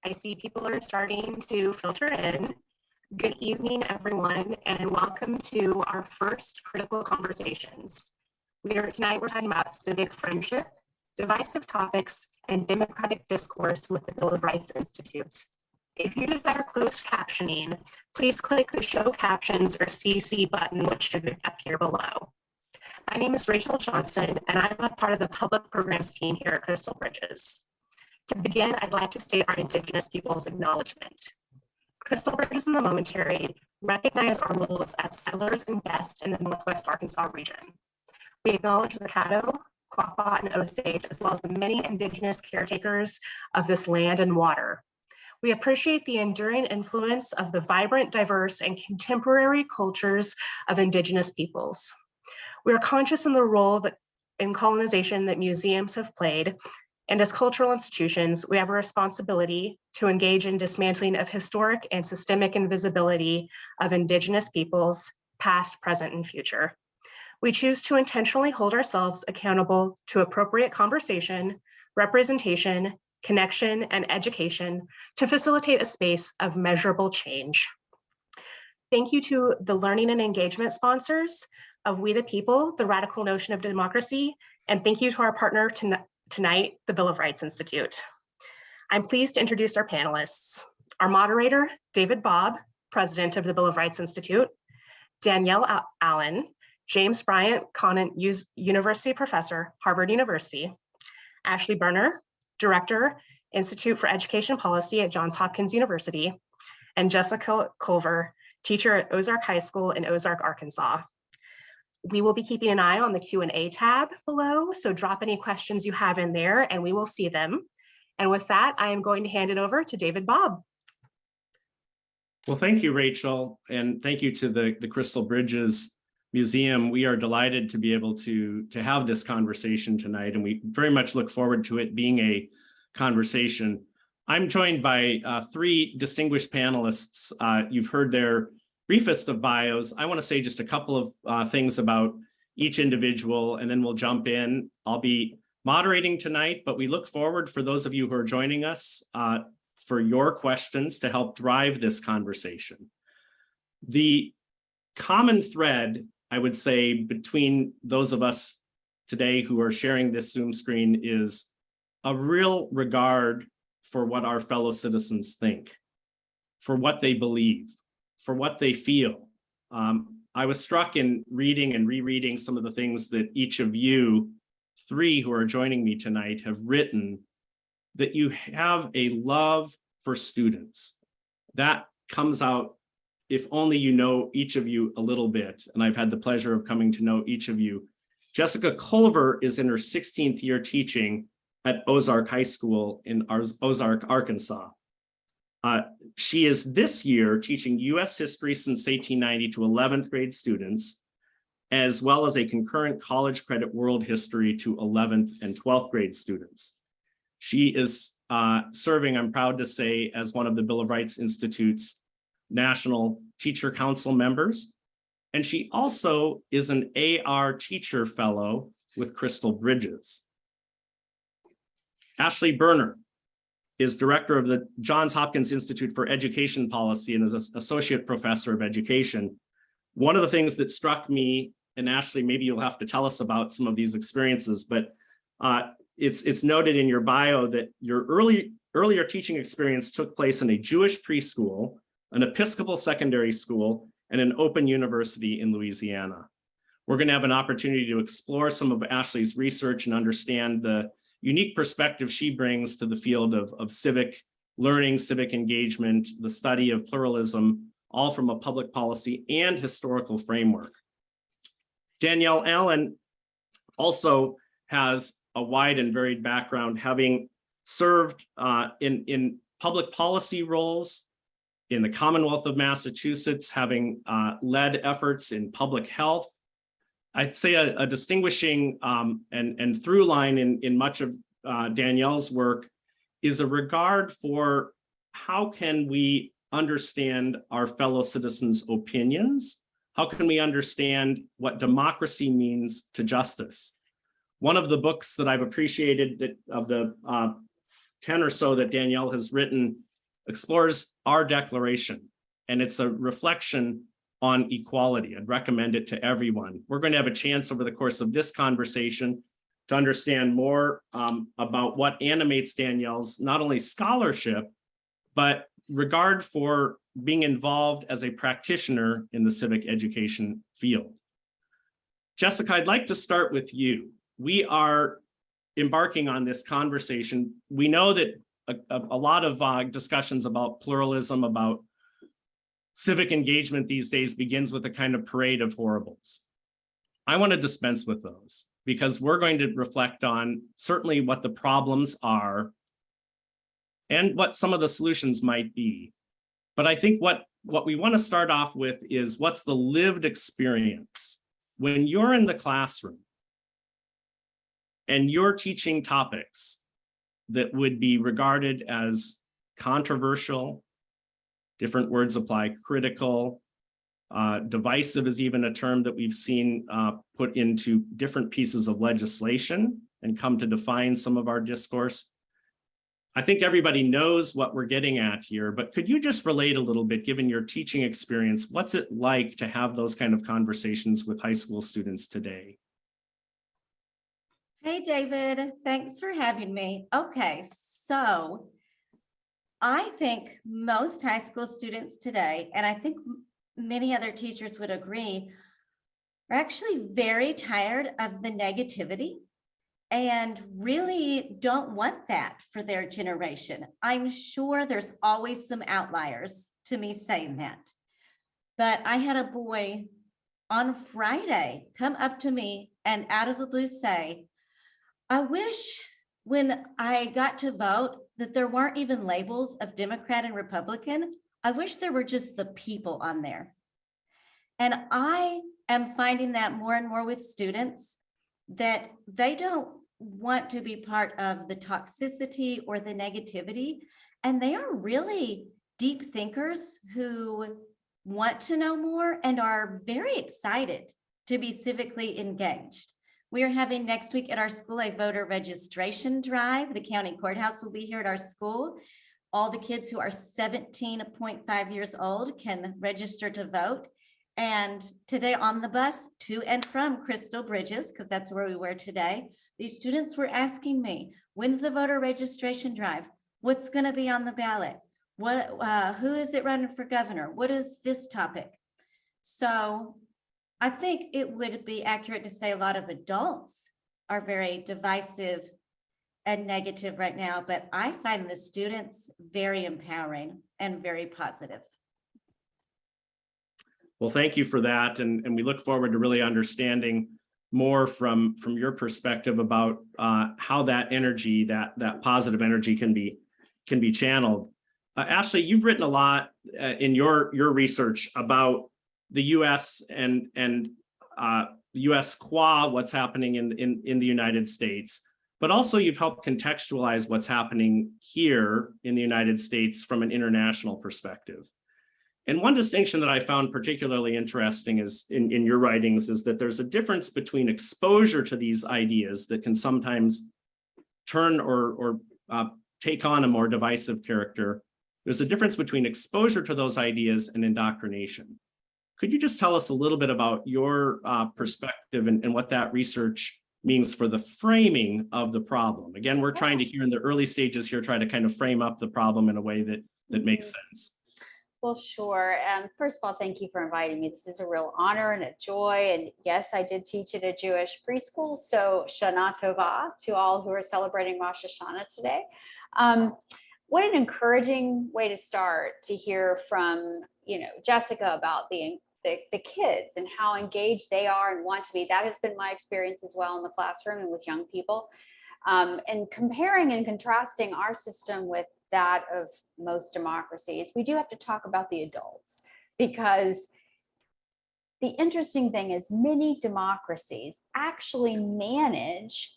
I see people are starting to filter in. Good evening, everyone, and welcome to our first Critical Conversations. Tonight we're talking about civic friendship, divisive topics, and democratic discourse with the Bill of Rights Institute. If you desire closed captioning, please click the Show Captions or CC button, which should appear below. My name is Rachel Johnson, and I'm a part of the public programs team here at Crystal Bridges. To begin, I'd like to state our Indigenous peoples acknowledgement. Crystal Bridges and the Momentary recognize our roles as settlers and guests in the Northwest Arkansas region. We acknowledge the Caddo, Quapaw, and Osage, as well as the many Indigenous caretakers of this land and water. We appreciate the enduring influence of the vibrant, diverse, and contemporary cultures of Indigenous peoples. We are conscious in the role in colonization that museums have played, and as cultural institutions, we have a responsibility to engage in dismantling of historic and systemic invisibility of Indigenous peoples, past, present, and future. We choose to intentionally hold ourselves accountable to appropriate conversation, representation, connection, and education to facilitate a space of measurable change. Thank you to the learning and engagement sponsors of We the People, the Radical Notion of Democracy, and thank you to our partner tonight, the Bill of Rights Institute. I'm pleased to introduce our panelists. Our moderator, David Bobb, President of the Bill of Rights Institute, Danielle Allen, James Bryant Conant University Professor, Harvard University, Ashley Berner, Director, Institute for Education Policy at Johns Hopkins University, and Jessica Culver, teacher at Ozark High School in Ozark, Arkansas. We will be keeping an eye on the Q&A tab below, so drop any questions you have in there and we will see them. And with that, I am going to hand it over to David Bobb. Well, thank you, Rachel, and thank you to the Crystal Bridges Museum. We are delighted to be able to have this conversation tonight, and we very much look forward to it being a conversation. I'm joined by three distinguished panelists. You've heard their briefest of bios. I want to say just a couple of things about each individual, and then we'll jump in. I'll be moderating tonight, but we look forward, for those of you who are joining us, for your questions to help drive this conversation. The common thread, I would say, between those of us today who are sharing this Zoom screen is a real regard for what our fellow citizens think, for what they believe, for what they feel. I was struck in reading and rereading some of the things that each of you three who are joining me tonight have written, that you have a love for students. That comes out if only you know each of you a little bit, and I've had the pleasure of coming to know each of you. Jessica Culver is in her 16th year teaching at Ozark High School in Ozark, Arkansas. She is this year teaching U.S. history since 1890 to 11th grade students, as well as a concurrent college credit world history to 11th and 12th grade students. She is serving, I'm proud to say, as one of the Bill of Rights Institute's National Teacher Council members. And she also is an AR Teacher Fellow with Crystal Bridges. Ashley Berner is director of the Johns Hopkins Institute for Education Policy and is an associate professor of education. One of the things that struck me, and Ashley, maybe you'll have to tell us about some of these experiences, but it's noted in your bio that your earlier teaching experience took place in a Jewish preschool, an Episcopal secondary school, and an open university in Louisiana. We're going to have an opportunity to explore some of Ashley's research and understand the unique perspective she brings to the field of civic learning, civic engagement, the study of pluralism, all from a public policy and historical framework. Danielle Allen also has a wide and varied background, having served in public policy roles in the Commonwealth of Massachusetts, having led efforts in public health. I'd say a distinguishing and through line in much of Danielle's work is a regard for how can we understand our fellow citizens' opinions? How can we understand what democracy means to justice? One of the books that I've appreciated that of the 10 or so that Danielle has written explores our declaration, and it's a reflection on equality. I'd recommend it to everyone. We're going to have a chance over the course of this conversation to understand more about what animates Danielle's not only scholarship, but regard for being involved as a practitioner in the civic education field. Jessica, I'd like to start with you. We are embarking on this conversation. We know that a lot of discussions about pluralism, about civic engagement these days begins with a kind of parade of horribles. I want to dispense with those because we're going to reflect on certainly what the problems are and what some of the solutions might be. But I think what we want to start off with is what's the lived experience when you're in the classroom and you're teaching topics that would be regarded as controversial. Different words apply: critical, divisive is even a term that we've seen put into different pieces of legislation and come to define some of our discourse. I think everybody knows what we're getting at here, but could you just relate a little bit, given your teaching experience, what's it like to have those kind of conversations with high school students today? Hey, David, thanks for having me. Okay, so I think most high school students today, and I think many other teachers would agree, are actually very tired of the negativity and really don't want that for their generation. I'm sure there's always some outliers to me saying that. But I had a boy on Friday come up to me and out of the blue say, I wish when I got to vote that there weren't even labels of Democrat and Republican. I wish there were just the people on there. And I am finding that more and more with students, that they don't want to be part of the toxicity or the negativity. And they are really deep thinkers who want to know more and are very excited to be civically engaged. We are having next week at our school a voter registration drive. The county courthouse will be here at our school. All the kids who are 17.5 years old can register to vote. And today on the bus to and from Crystal Bridges, because that's where we were today, these students were asking me, when's the voter registration drive? What's going to be on the ballot? Who is it running for governor? What is this topic? So I think it would be accurate to say a lot of adults are very divisive and negative right now, but I find the students very empowering and very positive. Well, thank you for that. And we look forward to really understanding more from your perspective about how that energy, that positive energy can be channeled. Ashley, you've written a lot in your research about the U.S. and the U.S. qua what's happening in the United States, but also you've helped contextualize what's happening here in the United States from an international perspective. And one distinction that I found particularly interesting is in your writings is that there's a difference between exposure to these ideas that can sometimes turn or take on a more divisive character. There's a difference between exposure to those ideas and indoctrination. Could you just tell us a little bit about your perspective and what that research means for the framing of the problem? Again, we're trying to here in the early stages here, try to kind of frame up the problem in a way that makes sense. Well, sure. First of all, thank you for inviting me. This is a real honor and a joy. And yes, I did teach at a Jewish preschool. So Shana Tova to all who are celebrating Rosh Hashanah today. What an encouraging way to start to hear from, Jessica about the kids and how engaged they are and want to be. That has been my experience as well in the classroom and with young people. And comparing and contrasting our system with that of most democracies, we do have to talk about the adults, because the interesting thing is many democracies actually manage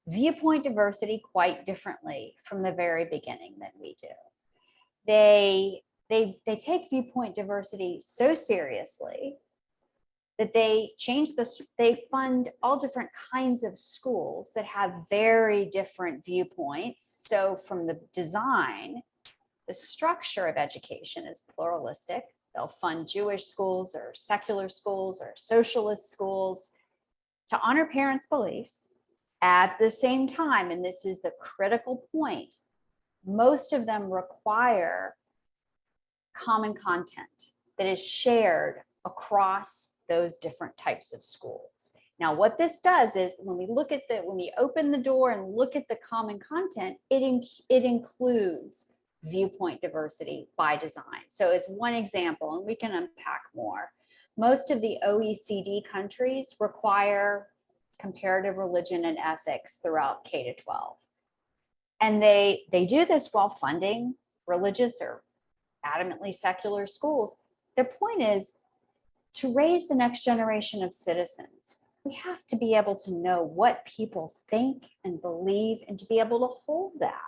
viewpoint diversity quite differently from the very beginning than we do. They take viewpoint diversity so seriously that they fund all different kinds of schools that have very different viewpoints. So from the design, the structure of education is pluralistic. They'll fund Jewish schools or secular schools or socialist schools to honor parents' beliefs. At the same time, and this is the critical point, most of them require common content that is shared across those different types of schools. Now, what this does is when we open the door and look at the common content, it includes viewpoint diversity by design. So as one example, and we can unpack more, most of the OECD countries require comparative religion and ethics throughout K-12. And they do this while funding religious or adamantly secular schools. Their point is to raise the next generation of citizens. We have to be able to know what people think and believe and to be able to hold that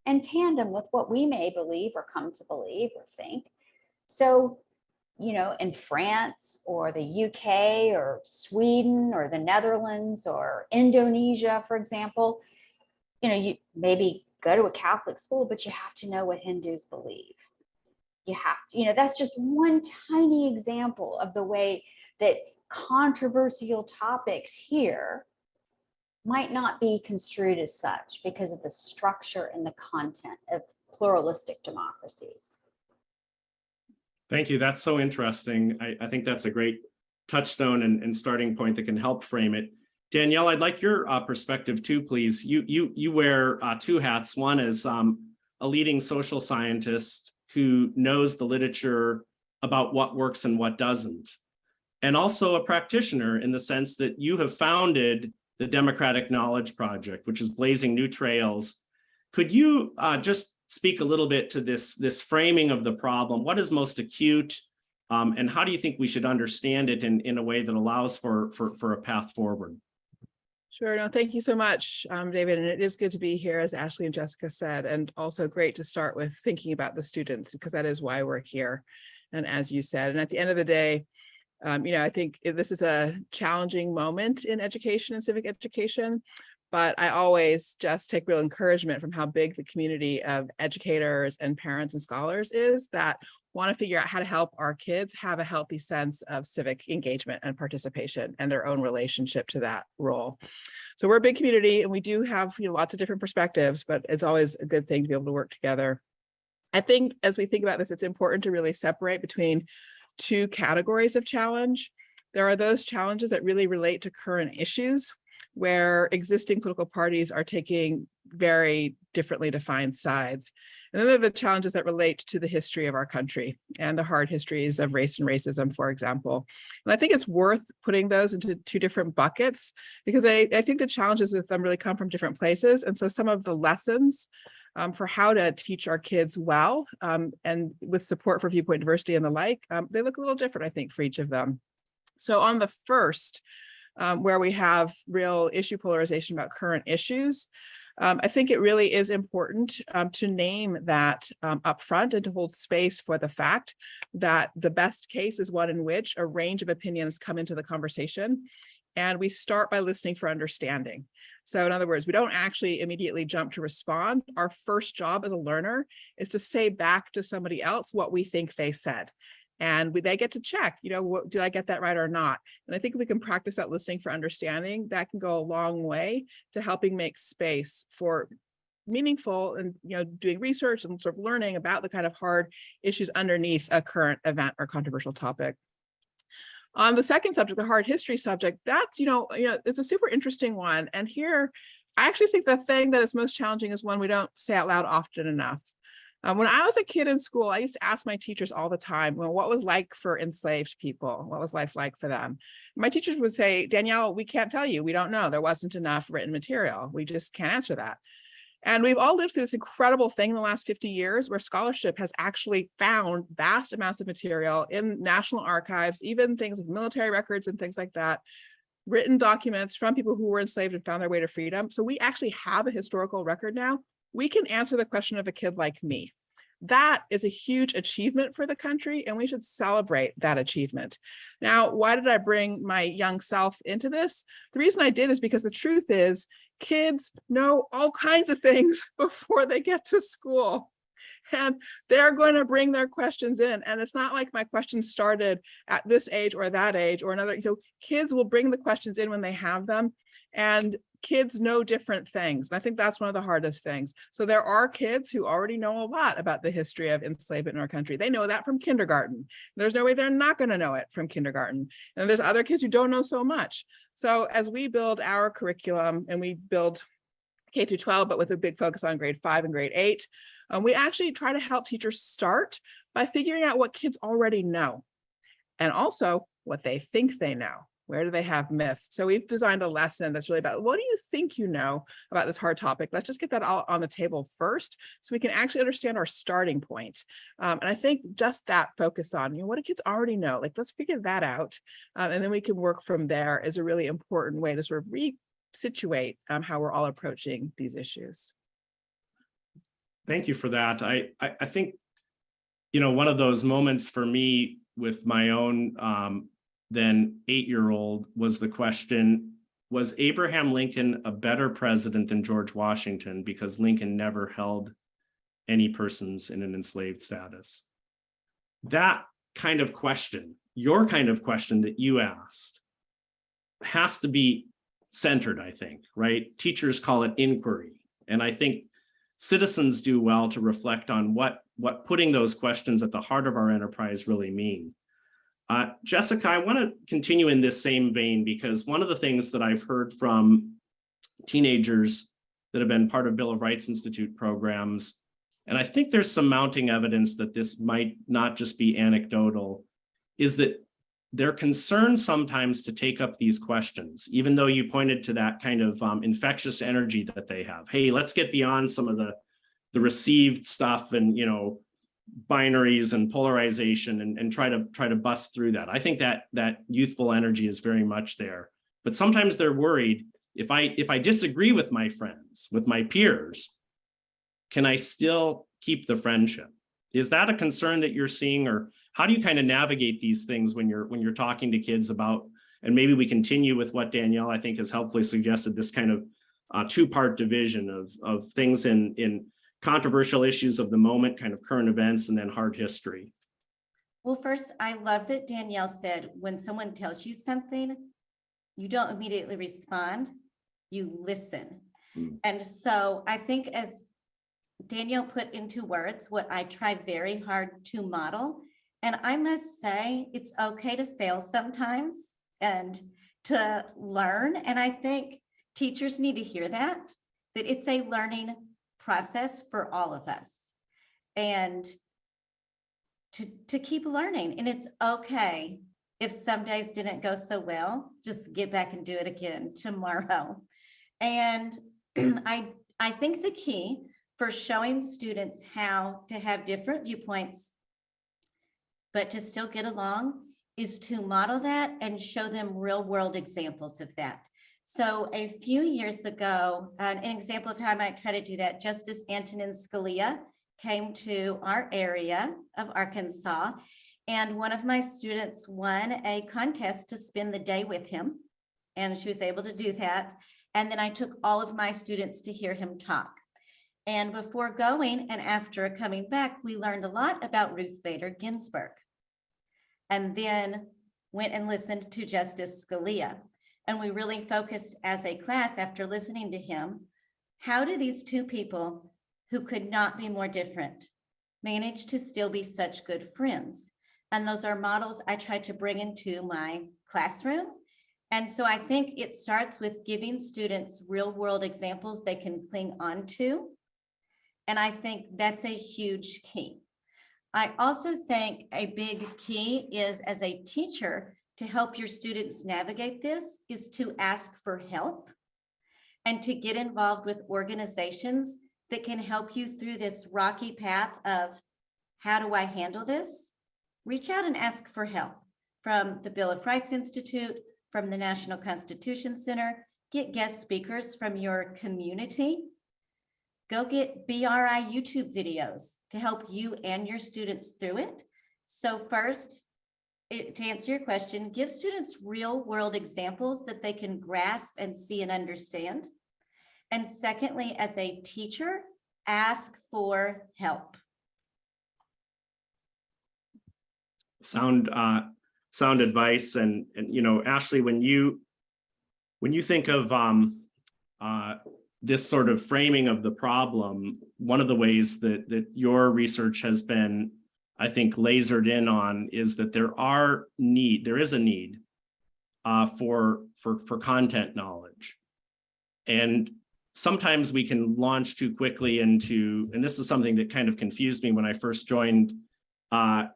in tandem with what we may believe or come to believe or think. So, in France or the UK or Sweden or the Netherlands or Indonesia, for example, you maybe go to a Catholic school, but you have to know what Hindus believe. You have to, that's just one tiny example of the way that controversial topics here might not be construed as such because of the structure and the content of pluralistic democracies. Thank you. That's so interesting. I think that's a great touchstone and starting point that can help frame it. Danielle, I'd like your perspective too, please. You wear two hats. One is a leading social scientist who knows the literature about what works and what doesn't, and also a practitioner in the sense that you have founded the Democratic Knowledge Project, which is blazing new trails. Could you just speak a little bit to this framing of the problem? What is most acute, and how do you think we should understand it in a way that allows for a path forward? Sure. No, thank you so much, David. And it is good to be here, as Ashley and Jessica said, and also great to start with thinking about the students, because that is why we're here. And as you said, and at the end of the day, I think this is a challenging moment in education and civic education, but I always just take real encouragement from how big the community of educators and parents and scholars is that want to figure out how to help our kids have a healthy sense of civic engagement and participation and their own relationship to that role. So we're a big community and we do have lots of different perspectives, but it's always a good thing to be able to work together. I think as we think about this, it's important to really separate between two categories of challenge. There are those challenges that really relate to current issues where existing political parties are taking very differently defined sides. And then there are the challenges that relate to the history of our country and the hard histories of race and racism, for example. And I think it's worth putting those into two different buckets because I think the challenges with them really come from different places. And so some of the lessons for how to teach our kids well and with support for viewpoint diversity and the like, they look a little different, I think, for each of them. So on the first, where we have real issue polarization about current issues, I think it really is important to name that upfront and to hold space for the fact that the best case is one in which a range of opinions come into the conversation. And we start by listening for understanding. So in other words, we don't actually immediately jump to respond. Our first job as a learner is to say back to somebody else what we think they said. And they get to check, did I get that right or not? And I think if we can practice that listening for understanding, that can go a long way to helping make space for meaningful and, doing research and sort of learning about the kind of hard issues underneath a current event or controversial topic. On the second subject, the hard history subject, that's, it's a super interesting one. And here, I actually think the thing that is most challenging is one we don't say out loud often enough. When I was a kid in school, I used to ask my teachers all the time, well, what was like for enslaved people? What was life like for them? My teachers would say, Danielle, we can't tell you. We don't know. There wasn't enough written material. We just can't answer that. And we've all lived through this incredible thing in the last 50 years where scholarship has actually found vast amounts of material in national archives, even things like military records and things like that, written documents from people who were enslaved and found their way to freedom. So we actually have a historical record now. We can answer the question of a kid like me. That is a huge achievement for the country, and we should celebrate that achievement. Now, why did I bring my young self into this? The reason I did is because the truth is kids know all kinds of things before they get to school. And they're going to bring their questions in. And it's not like my questions started at this age or that age or another. So kids will bring the questions in when they have them. And kids know different things. And I think that's one of the hardest things. So there are kids who already know a lot about the history of enslavement in our country. They know that from kindergarten. There's no way they're not going to know it from kindergarten. And there's other kids who don't know so much. So as we build our curriculum and we build K through 12, but with a big focus on grade 5 and grade 8, we actually try to help teachers start by figuring out what kids already know and also what they think they know. Where do they have myths? So we've designed a lesson that's really about, what do you think you know about this hard topic? Let's just get that all on the table first so we can actually understand our starting point. And I think just that focus on, what do kids already know? Like, let's figure that out. And then we can work from there is a really important way to sort of resituate how we're all approaching these issues. Thank you for that. I think, one of those moments for me with my own then 8-year-old was the question, was Abraham Lincoln a better president than George Washington because Lincoln never held any persons in an enslaved status? That kind of question, your kind of question that you asked, has to be centered, I think, right? Teachers call it inquiry. And I think citizens do well to reflect on what putting those questions at the heart of our enterprise really mean. Jessica, I want to continue in this same vein because one of the things that I've heard from teenagers that have been part of Bill of Rights Institute programs, and I think there's some mounting evidence that this might not just be anecdotal, is that they're concerned sometimes to take up these questions, even though you pointed to that kind of infectious energy that they have. Hey, let's get beyond some of the received stuff and, binaries and polarization and try to bust through that. I think that youthful energy is very much there, but sometimes they're worried, if I disagree with my friends, with my peers, can I still keep the friendship? Is that a concern that you're seeing, or how do you kind of navigate these things when you're talking to kids about, and maybe we continue with what Danielle, I think, has helpfully suggested, this kind of two-part division of things in controversial issues of the moment, kind of current events, and then hard history. Well, first, I love that Danielle said, when someone tells you something, you don't immediately respond, you listen. And so I think, as Danielle put into words what I try very hard to model, and I must say it's okay to fail sometimes and to learn. And I think teachers need to hear that it's a learning process for all of us, and to keep learning. And it's okay if some days didn't go so well, just get back and do it again tomorrow. And I think the key for showing students how to have different viewpoints, but to still get along, is to model that and show them real world examples of that. So a few years ago, an example of how I might try to do that, Justice Antonin Scalia came to our area of Arkansas, and one of my students won a contest to spend the day with him, and she was able to do that. And then I took all of my students to hear him talk. And before going and after coming back, we learned a lot about Ruth Bader Ginsburg, and then went and listened to Justice Scalia. And we really focused as a class, after listening to him, how do these two people who could not be more different manage to still be such good friends? And those are models I try to bring into my classroom. And so I think it starts with giving students real world examples they can cling on to. And I think that's a huge key. I also think a big key is, as a teacher, to help your students navigate this, is to ask for help and to get involved with organizations that can help you through this rocky path of, how do I handle this? Reach out and ask for help from the Bill of Rights Institute, from the National Constitution Center. Get guest speakers from your community. Go get BRI YouTube videos to help you and your students through it. So first, to answer your question, give students real world examples that they can grasp and see and understand. And secondly, as a teacher, ask for help. Sound advice. And Ashley, when you think of this sort of framing of the problem, one of the ways that your research has been, I think, lasered in on is that there is a need for content knowledge. And sometimes we can launch too quickly into, and this is something that kind of confused me when I first joined in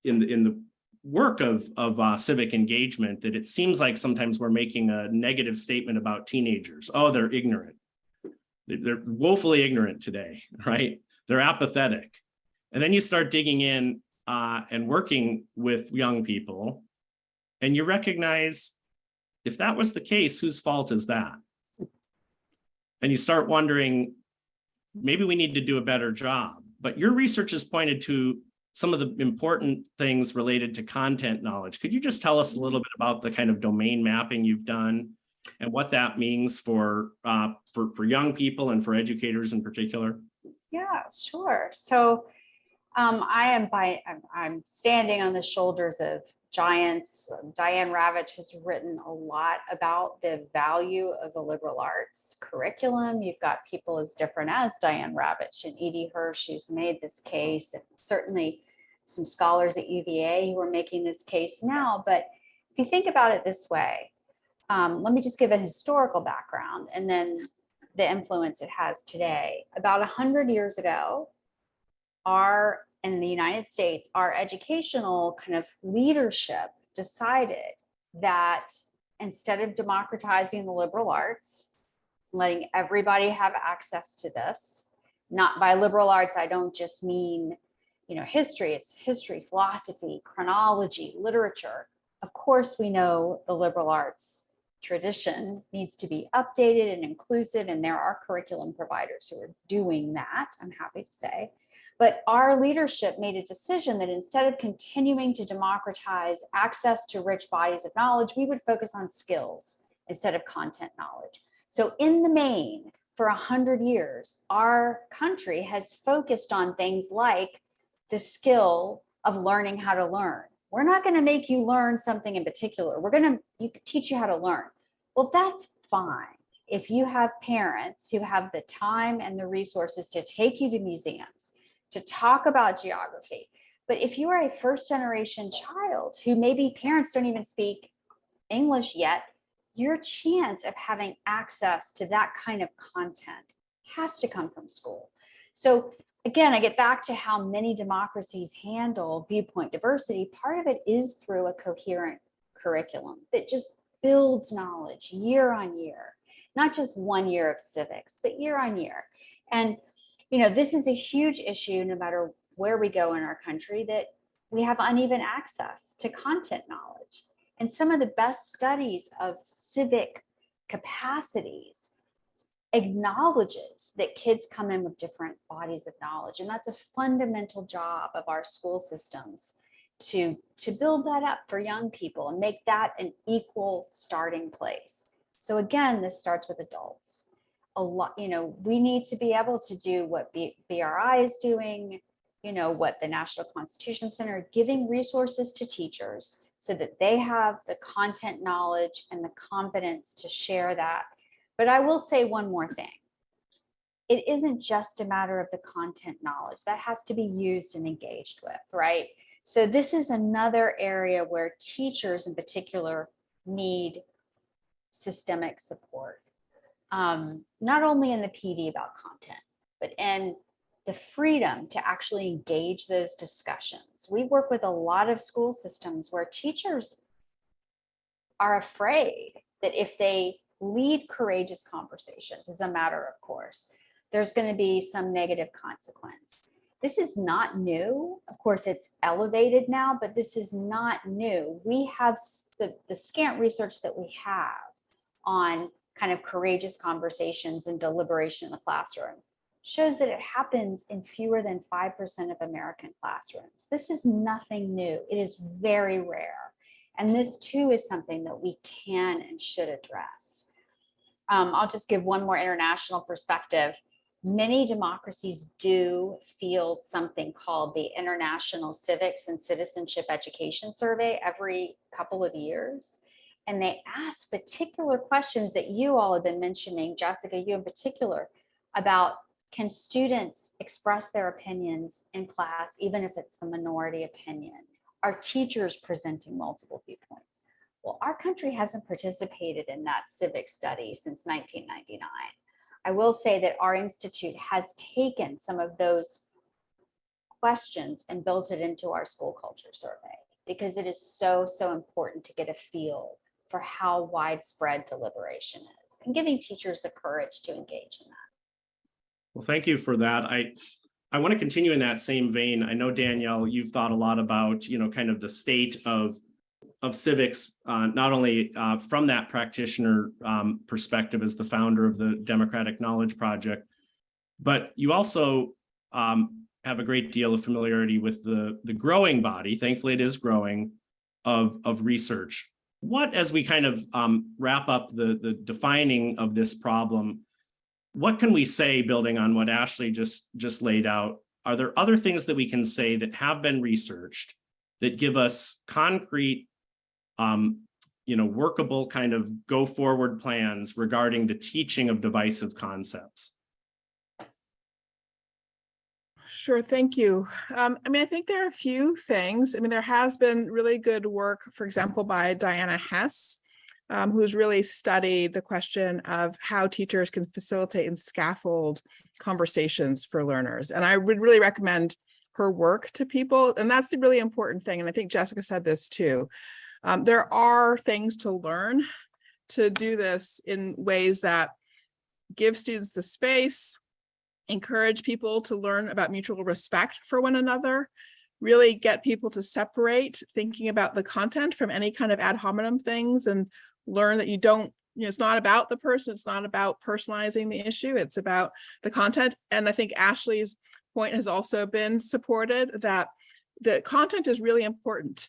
the work of civic engagement, that it seems like sometimes we're making a negative statement about teenagers. Oh, they're ignorant. They're woefully ignorant today, right? They're apathetic. And then you start digging in and working with young people, and you recognize, if that was the case, whose fault is that? And you start wondering, maybe we need to do a better job. But your research has pointed to some of the important things related to content knowledge. Could you just tell us a little bit about the kind of domain mapping you've done and what that means for young people and for educators in particular? Yeah, sure. So I'm standing on the shoulders of giants. Diane Ravitch has written a lot about the value of the liberal arts curriculum. You've got people as different as Diane Ravitch and Edie Hirsch who's made this case, and certainly some scholars at UVA who are making this case now. But if you think about it this way, let me just give a historical background and then the influence it has today. About 100 years ago, in the United States, our educational kind of leadership decided that instead of democratizing the liberal arts, letting everybody have access to this, not by liberal arts, I don't just mean, history, it's history, philosophy, chronology, literature. Of course, we know the liberal arts tradition needs to be updated and inclusive, and there are curriculum providers who are doing that, I'm happy to say. But our leadership made a decision that instead of continuing to democratize access to rich bodies of knowledge, we would focus on skills instead of content knowledge. So in the main, for 100 years, our country has focused on things like the skill of learning how to learn. We're not going to make you learn something in particular. We're going to teach you how to learn. Well, that's fine if you have parents who have the time and the resources to take you to museums, to talk about geography. But if you are a first generation child who maybe parents don't even speak English yet, your chance of having access to that kind of content has to come from school. So again, I get back to how many democracies handle viewpoint diversity. Part of it is through a coherent curriculum that just builds knowledge year on year, not just 1 year of civics, but year on year. And this is a huge issue no matter where we go in our country, that we have uneven access to content knowledge. And some of the best studies of civic capacities acknowledges that kids come in with different bodies of knowledge. And that's a fundamental job of our school systems to build that up for young people and make that an equal starting place. So again, this starts with adults. A lot, we need to be able to do what BRI is doing, what the National Constitution Center, giving resources to teachers so that they have the content knowledge and the confidence to share that. But I will say one more thing. It isn't just a matter of the content knowledge that has to be used and engaged with, right? So this is another area where teachers in particular need systemic support. Not only in the PD about content, but in the freedom to actually engage those discussions. We work with a lot of school systems where teachers are afraid that if they lead courageous conversations, as a matter of course, there's going to be some negative consequence. This is not new. Of course, it's elevated now, but this is not new. We have the scant research that we have on kind of courageous conversations and deliberation in the classroom shows that it happens in fewer than 5% of American classrooms. This is nothing new. It is very rare. And this too is something that we can and should address. I'll just give one more international perspective. Many democracies do field something called the International Civics and Citizenship Education Survey every couple of years. And they ask particular questions that you all have been mentioning, Jessica, you in particular, about can students express their opinions in class, even if it's the minority opinion? Are teachers presenting multiple viewpoints? Well, our country hasn't participated in that civic study since 1999. I will say that our institute has taken some of those questions and built it into our school culture survey, because it is so important to get a feel for how widespread deliberation is and giving teachers the courage to engage in that. Well, thank you for that. I want to continue in that same vein. I know, Danielle, you've thought a lot about, kind of the state of civics, not only from that practitioner perspective as the founder of the Democratic Knowledge Project, but you also have a great deal of familiarity with the growing body, thankfully it is growing, of research. What, as we kind of wrap up the defining of this problem, what can we say, building on what Ashley just laid out? Are there other things that we can say that have been researched that give us concrete, workable kind of go forward plans regarding the teaching of divisive concepts? Sure, thank you. I think there are a few things. There has been really good work, for example, by Diana Hess, who's really studied the question of how teachers can facilitate and scaffold conversations for learners. And I would really recommend her work to people. And that's the really important thing. And I think Jessica said this too. There are things to learn to do this in ways that give students the space, encourage people to learn about mutual respect for one another, really get people to separate thinking about the content from any kind of ad hominem things, and learn that it's not about the person, it's not about personalizing the issue, it's about the content. And I think Ashley's point has also been supported, that the content is really important,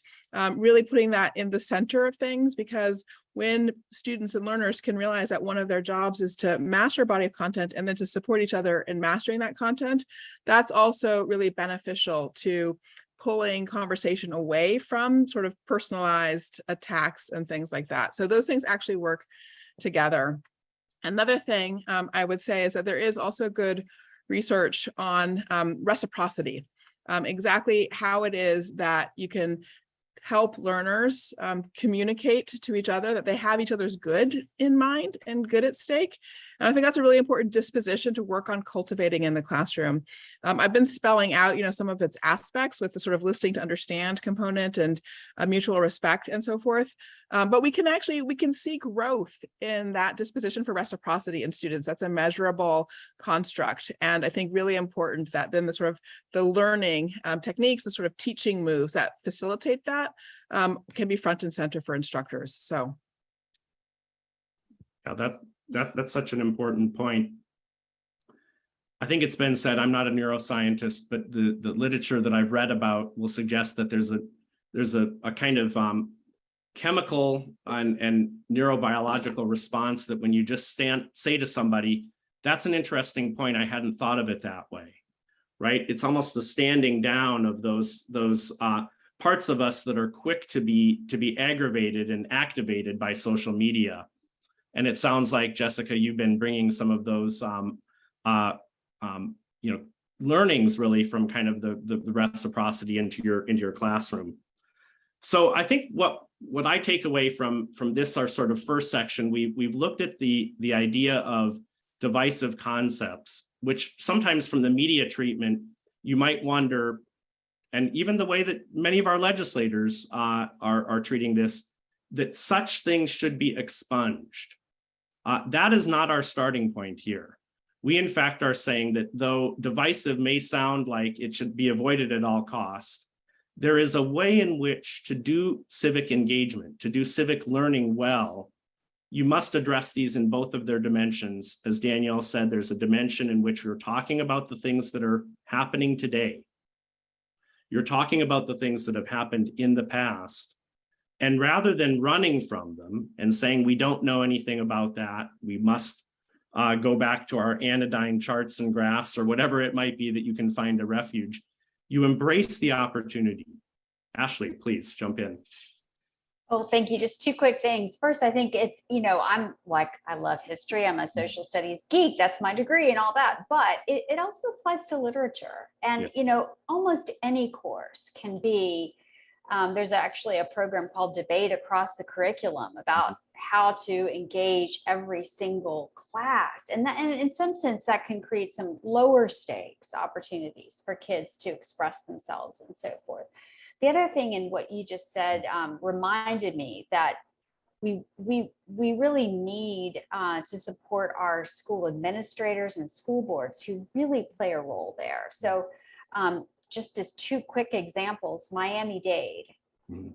really putting that in the center of things, because when students and learners can realize that one of their jobs is to master a body of content and then to support each other in mastering that content, that's also really beneficial to pulling conversation away from sort of personalized attacks and things like that. So those things actually work together. Another thing I would say is that there is also good research on reciprocity, exactly how it is that you can help learners communicate to each other that they have each other's good in mind and good at stake. And I think that's a really important disposition to work on cultivating in the classroom. I've been spelling out, some of its aspects with the sort of listening to understand component and mutual respect and so forth. But we can see growth in that disposition for reciprocity in students. That's a measurable construct. And I think really important that then the learning techniques, the sort of teaching moves that facilitate that can be front and center for instructors. So. Yeah, that's such an important point. I think it's been said, I'm not a neuroscientist, but the literature that I've read about will suggest that there's a kind of chemical and neurobiological response that when you just say to somebody, that's an interesting point, I hadn't thought of it that way, right? It's almost a standing down of those parts of us that are quick to be aggravated and activated by social media. And it sounds like, Jessica, you've been bringing some of those learnings really from kind of the reciprocity into your classroom. So I think what I take away from this, our sort of first section, we've looked at the idea of divisive concepts, which sometimes from the media treatment, you might wonder, and even the way that many of our legislators are treating this, that such things should be expunged. That is not our starting point here. We, in fact, are saying that though divisive may sound like it should be avoided at all costs, there is a way in which to do civic engagement, to do civic learning well. You must address these in both of their dimensions. As Danielle said, there's a dimension in which we're talking about the things that are happening today. You're talking about the things that have happened in the past. And rather than running from them and saying, we don't know anything about that, we must go back to our anodyne charts and graphs or whatever it might be that you can find a refuge. You embrace the opportunity. Ashley, please jump in. Oh, thank you. Just two quick things. First, I think it's, I'm like, I love history. I'm a social studies geek. That's my degree and all that. But it also applies to literature. And, almost any course can be, there's actually a program called Debate Across the Curriculum about how to engage every single class. And in some sense, that can create some lower stakes opportunities for kids to express themselves and so forth. The other thing in what you just said reminded me that we really need to support our school administrators and school boards who really play a role there. So just as two quick examples, Miami-Dade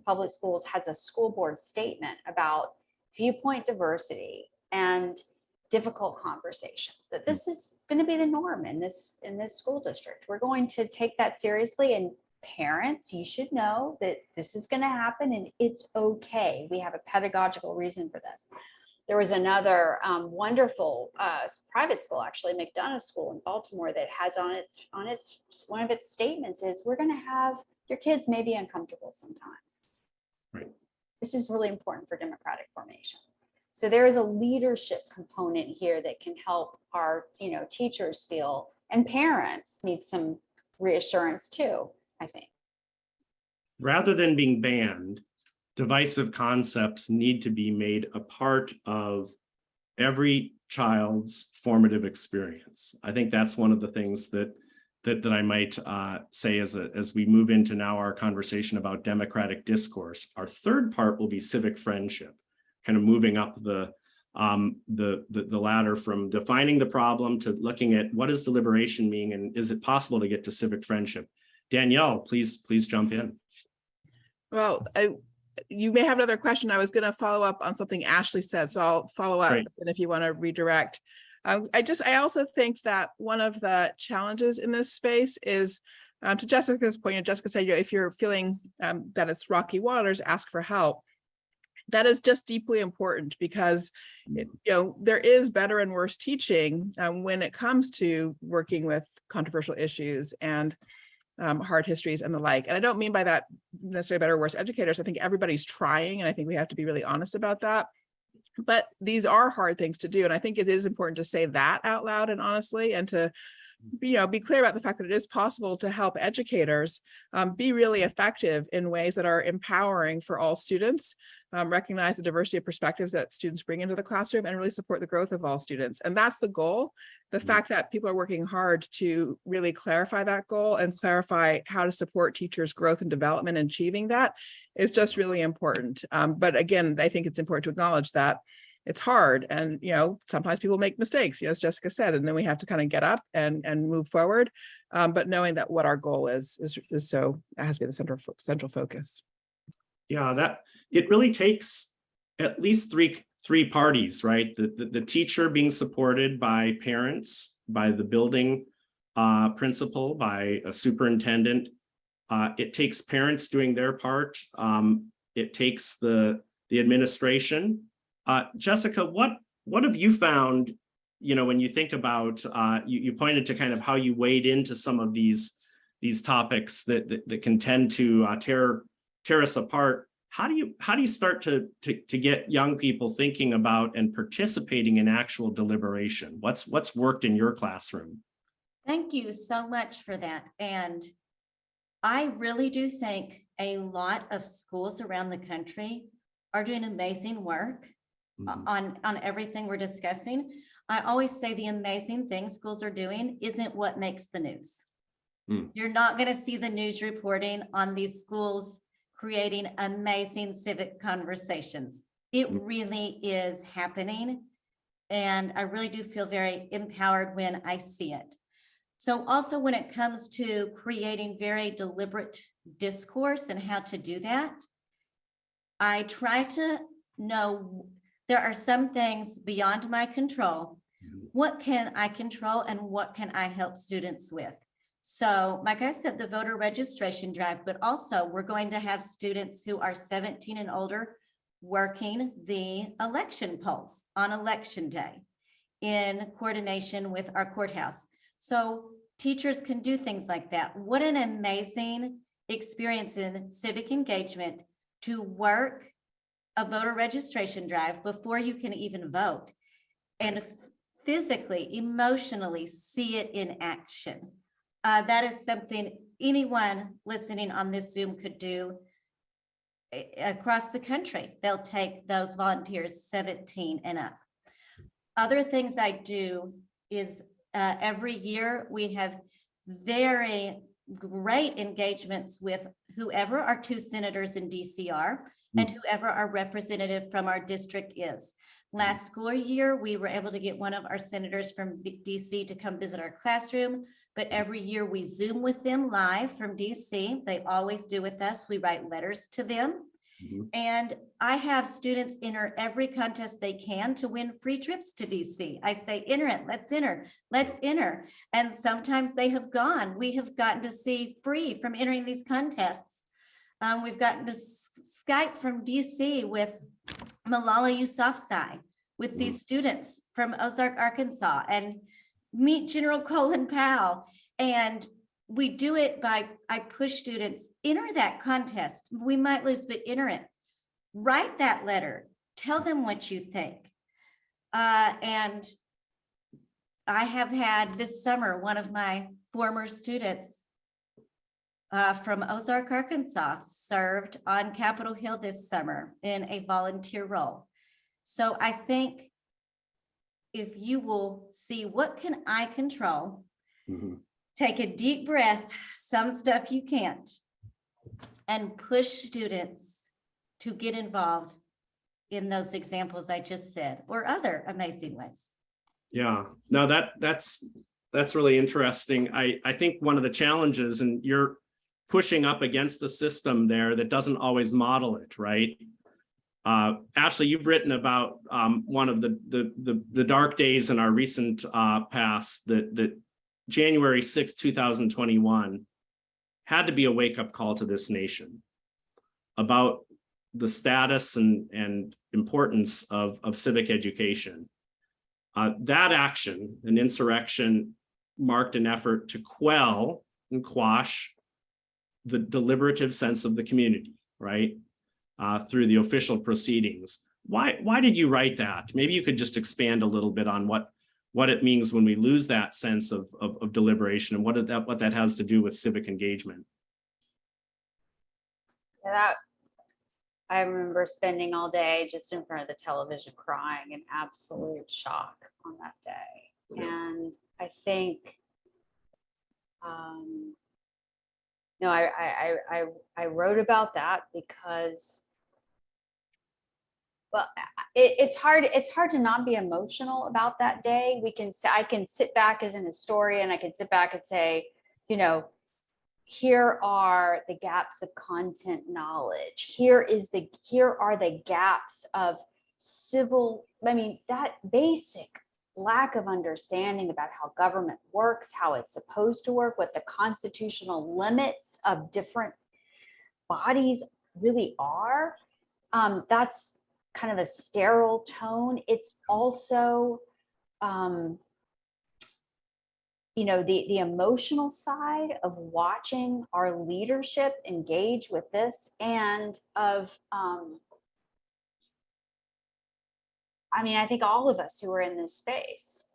Public Schools has a school board statement about viewpoint diversity and difficult conversations, that this is going to be the norm in this school district. We're going to take that seriously, and parents, you should know that this is going to happen and it's okay. We have a pedagogical reason for this. There was another wonderful private school, actually, McDonough School in Baltimore, that has on its one of its statements is, we're going to have your kids may be uncomfortable sometimes. Right. This is really important for democratic formation. So there is a leadership component here that can help our teachers feel, and parents need some reassurance too, I think. Rather than being banned, divisive concepts need to be made a part of every child's formative experience. I think that's one of the things that I might say as we move into now our conversation about democratic discourse. Our third part will be civic friendship, kind of moving up the ladder from defining the problem to looking at what does deliberation mean, and is it possible to get to civic friendship? Danielle, please jump in. Well, you may have another question. I was going to follow up on something Ashley said, so I'll follow up. Great. And if you want to redirect. I also think that one of the challenges in this space is, to Jessica's point, Jessica said, if you're feeling that it's rocky waters, ask for help. That is just deeply important, because there is better and worse teaching when it comes to working with controversial issues and hard histories and the like. And I don't mean by that necessarily better or worse educators. I think everybody's trying, and I think we have to be really honest about that. But these are hard things to do. And I think it is important to say that out loud and honestly, and to be clear about the fact that it is possible to help educators be really effective in ways that are empowering for all students, recognize the diversity of perspectives that students bring into the classroom, and really support the growth of all students. And that's the goal. The fact that people are working hard to really clarify that goal and clarify how to support teachers' growth and development and achieving that is just really important. But again, I think it's important to acknowledge that it's hard, and sometimes people make mistakes, as Jessica said, and then we have to kind of get up and move forward. But knowing that what our goal is so it has to be the central focus. Yeah, that it really takes at least three parties, right? The teacher being supported by parents, by the building principal, by a superintendent. It takes parents doing their part. It takes the administration. Jessica, what have you found, when you think about, you pointed to kind of how you wade into some of these topics that can tend to tear us apart. How do you start to get young people thinking about and participating in actual deliberation? What's worked in your classroom? Thank you so much for that. And I really do think a lot of schools around the country are doing amazing work on everything we're discussing. I always say the amazing thing schools are doing isn't what makes the news. You're not going to see the news reporting on these schools creating amazing civic conversations. It really is happening. And I really do feel very empowered when I see it. So also when it comes to creating very deliberate discourse and how to do that, I try to know there are some things beyond my control. What can I control and what can I help students with? So like I said, the voter registration drive, but also we're going to have students who are 17 and older working the election polls on election day. in coordination with our courthouse. So teachers can do things like that. What an amazing experience in civic engagement to work a voter registration drive before you can even vote and physically, emotionally see it in action. That is something anyone listening on this Zoom could do across the country. They'll take those volunteers 17 and up. Other things I do is every year we have very great engagements with whoever our 2 senators in DC are and whoever our representative from our district is. Last school year, we were able to get one of our senators from DC to come visit our classroom, but every year we Zoom with them live from DC. They always do with us. We write letters to them. And I have students enter every contest they can to win free trips to DC. I say, enter it, let's enter. And sometimes they have gone. We have gotten to see free from entering these contests. We've gotten to Skype from DC with Malala Yousafzai, with these students from Ozark, Arkansas, and meet General Colin Powell. And we do it by, I push students, enter that contest. We might lose, but enter it. Write that letter. Tell them what you think. And I have had this summer, one of my former students from Ozark, Arkansas, served on Capitol Hill this summer in a volunteer role. So I think if you will see what can I control, take a deep breath, some stuff you can't, and push students to get involved in those examples I just said, or other amazing ways. Yeah, no, that's really interesting. I think one of the challenges, and you're pushing up against a system there that doesn't always model it, right? Ashley, you've written about one of the dark days in our recent past, that January 6, 2021 had to be a wake-up call to this nation about the status and importance of civic education. That action, an insurrection, marked an effort to quell and quash the deliberative sense of the community, right? Through the official proceedings. Why did you write that? Maybe you could just expand a little bit on what it means when we lose that sense of deliberation and what that has to do with civic engagement. That I remember spending all day just in front of the television crying in absolute shock on that day. Yeah. And I think, no, I wrote about that because, well, it's hard to not be emotional about that day. I can sit back as an historian, I can sit back and say, you know, here are the gaps of content knowledge. Here are the gaps of that basic lack of understanding about how government works, how it's supposed to work, what the constitutional limits of different bodies really are. That's kind of a sterile tone. It's also, the emotional side of watching our leadership engage with this, and of, I think all of us who are in this space,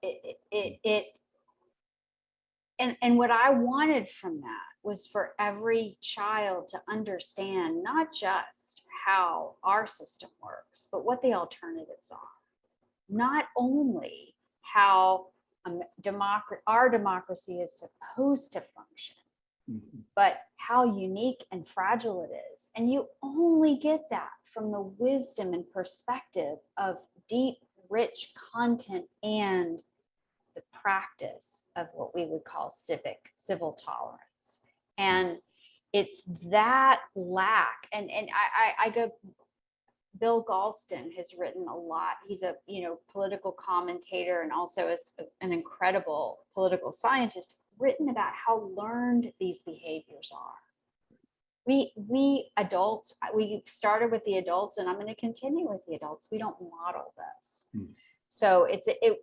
and what I wanted from that was for every child to understand not just how our system works, but what the alternatives are. Not only how our democracy is supposed to function, but how unique and fragile it is. And you only get that from the wisdom and perspective of deep, rich content and the practice of what we would call civil tolerance. And it's that lack, and I go, Bill Galston has written a lot. He's a political commentator and also is an incredible political scientist, written about how learned these behaviors are. We adults, we started with the adults, and I'm going to continue with the adults. We don't model this. So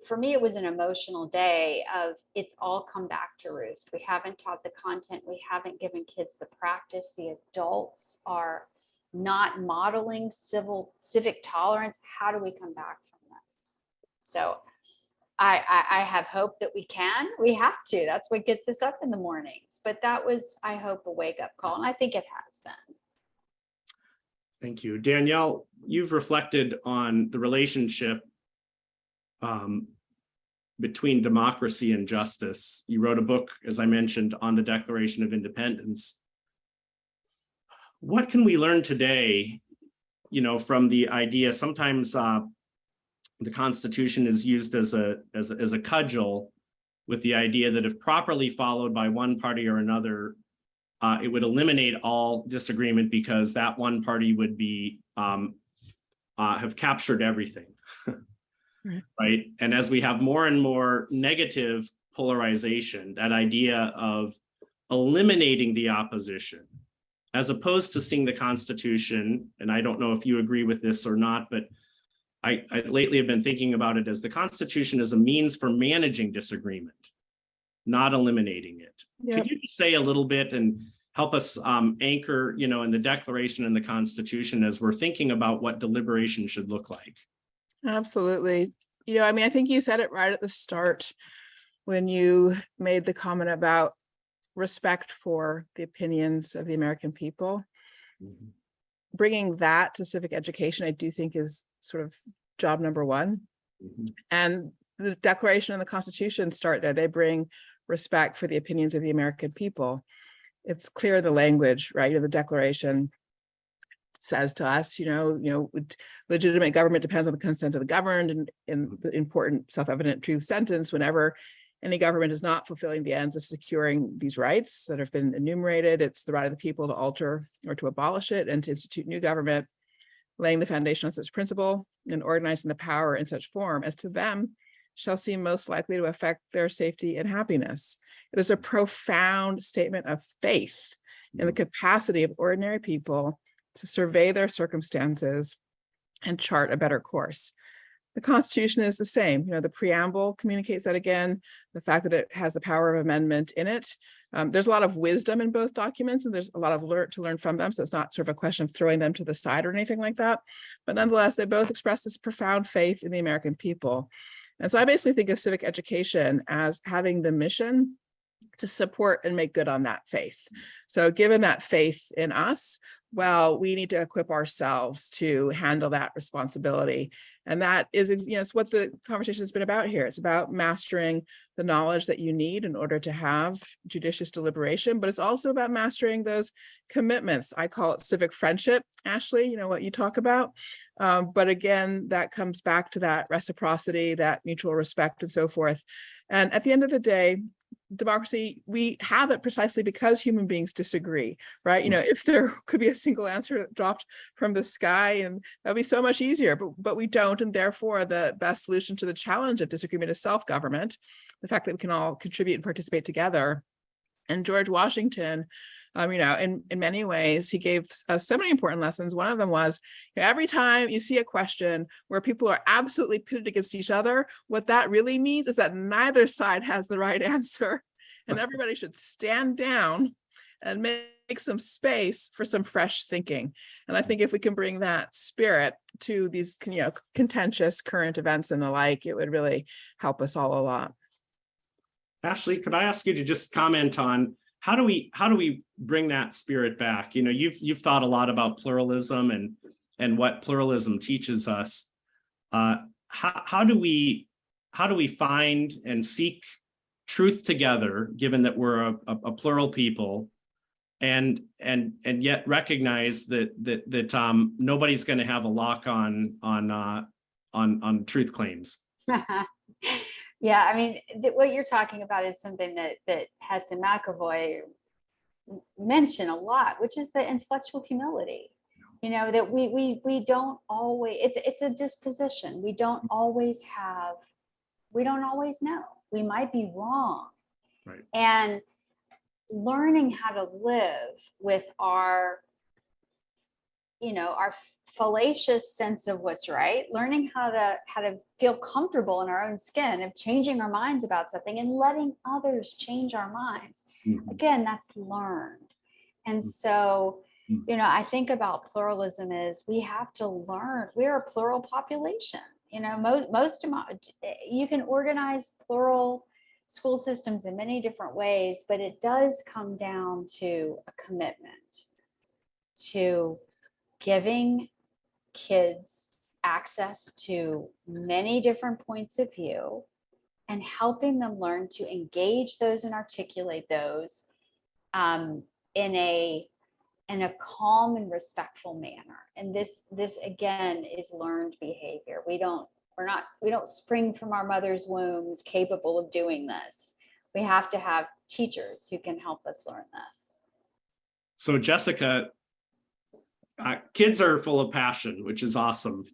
for me, it was an emotional day of it's all come back to roost. We haven't taught the content. We haven't given kids the practice. The adults are not modeling civic tolerance. How do we come back from this? So I have hope that we can. We have to. That's what gets us up in the mornings. But that was, I hope, a wake-up call. And I think it has been. Thank you. Danielle, you've reflected on the relationship between democracy and justice. You wrote a book, as I mentioned, on the Declaration of Independence. What can we learn today, from the idea? Sometimes the Constitution is used as a cudgel, with the idea that if properly followed by one party or another, it would eliminate all disagreement because that one party would be have captured everything. Right. And as we have more and more negative polarization, that idea of eliminating the opposition, as opposed to seeing the Constitution, and I don't know if you agree with this or not, but I lately have been thinking about it as the Constitution as a means for managing disagreement, not eliminating it. Yep. Could you just say a little bit and help us anchor, in the Declaration and the Constitution as we're thinking about what deliberation should look like? Absolutely. I think you said it right at the start when you made the comment about respect for the opinions of the American people. Mhm. Bringing that to civic education, I do think is sort of job number one. Mhm. And the Declaration and the Constitution start there. They bring respect for the opinions of the American people. It's clear the language, right? The Declaration says to us, legitimate government depends on the consent of the governed, and in the important self-evident truth sentence, whenever any government is not fulfilling the ends of securing these rights that have been enumerated, it's the right of the people to alter or to abolish it and to institute new government, laying the foundation on such principle and organizing the power in such form as to them shall seem most likely to affect their safety and happiness. It is a profound statement of faith in the capacity of ordinary people to survey their circumstances and chart a better course. The Constitution is the same. The preamble communicates that again, the fact that it has the power of amendment in it. There's a lot of wisdom in both documents, and there's a lot of to learn from them. So it's not sort of a question of throwing them to the side or anything like that. But nonetheless, they both express this profound faith in the American people. And so I basically think of civic education as having the mission to support and make good on that faith. So given that faith in us, well, we need to equip ourselves to handle that responsibility. And that is, it's what the conversation has been about here. It's about mastering the knowledge that you need in order to have judicious deliberation, but it's also about mastering those commitments. I call it civic friendship, Ashley, what you talk about. But again, that comes back to that reciprocity, that mutual respect and so forth. And at the end of the day, democracy, we have it precisely because human beings disagree, right? If there could be a single answer that dropped from the sky, and that'd be so much easier, but we don't. And therefore, the best solution to the challenge of disagreement is self-government, the fact that we can all contribute and participate together. And George Washington, in many ways, he gave us so many important lessons. One of them was, every time you see a question where people are absolutely pitted against each other, what that really means is that neither side has the right answer, and everybody should stand down and make some space for some fresh thinking. And I think if we can bring that spirit to these, contentious current events and the like, it would really help us all a lot. Ashley, could I ask you to just comment on how do we bring that spirit back? You've thought a lot about pluralism and what pluralism teaches us. How do we find and seek truth together, given that we're a plural people, and yet recognize that nobody's going to have a lock on truth claims? Yeah, what you're talking about is something that Heston McAvoy mentioned a lot, which is the intellectual humility. That we don't always, it's a disposition. We don't always know. We might be wrong. Right. And learning how to live with our our fallacious sense of what's right, learning how to feel comfortable in our own skin, of changing our minds about something and letting others change our minds. Again, that's learned. And so, I think about pluralism is we have to learn. We're a plural population. You can organize plural school systems in many different ways, but it does come down to a commitment to giving kids access to many different points of view and helping them learn to engage those and articulate those in a calm and respectful manner. And this again is learned behavior. We don't spring from our mother's wombs capable of doing this. We have to have teachers who can help us learn this. So Jessica, kids are full of passion, which is awesome.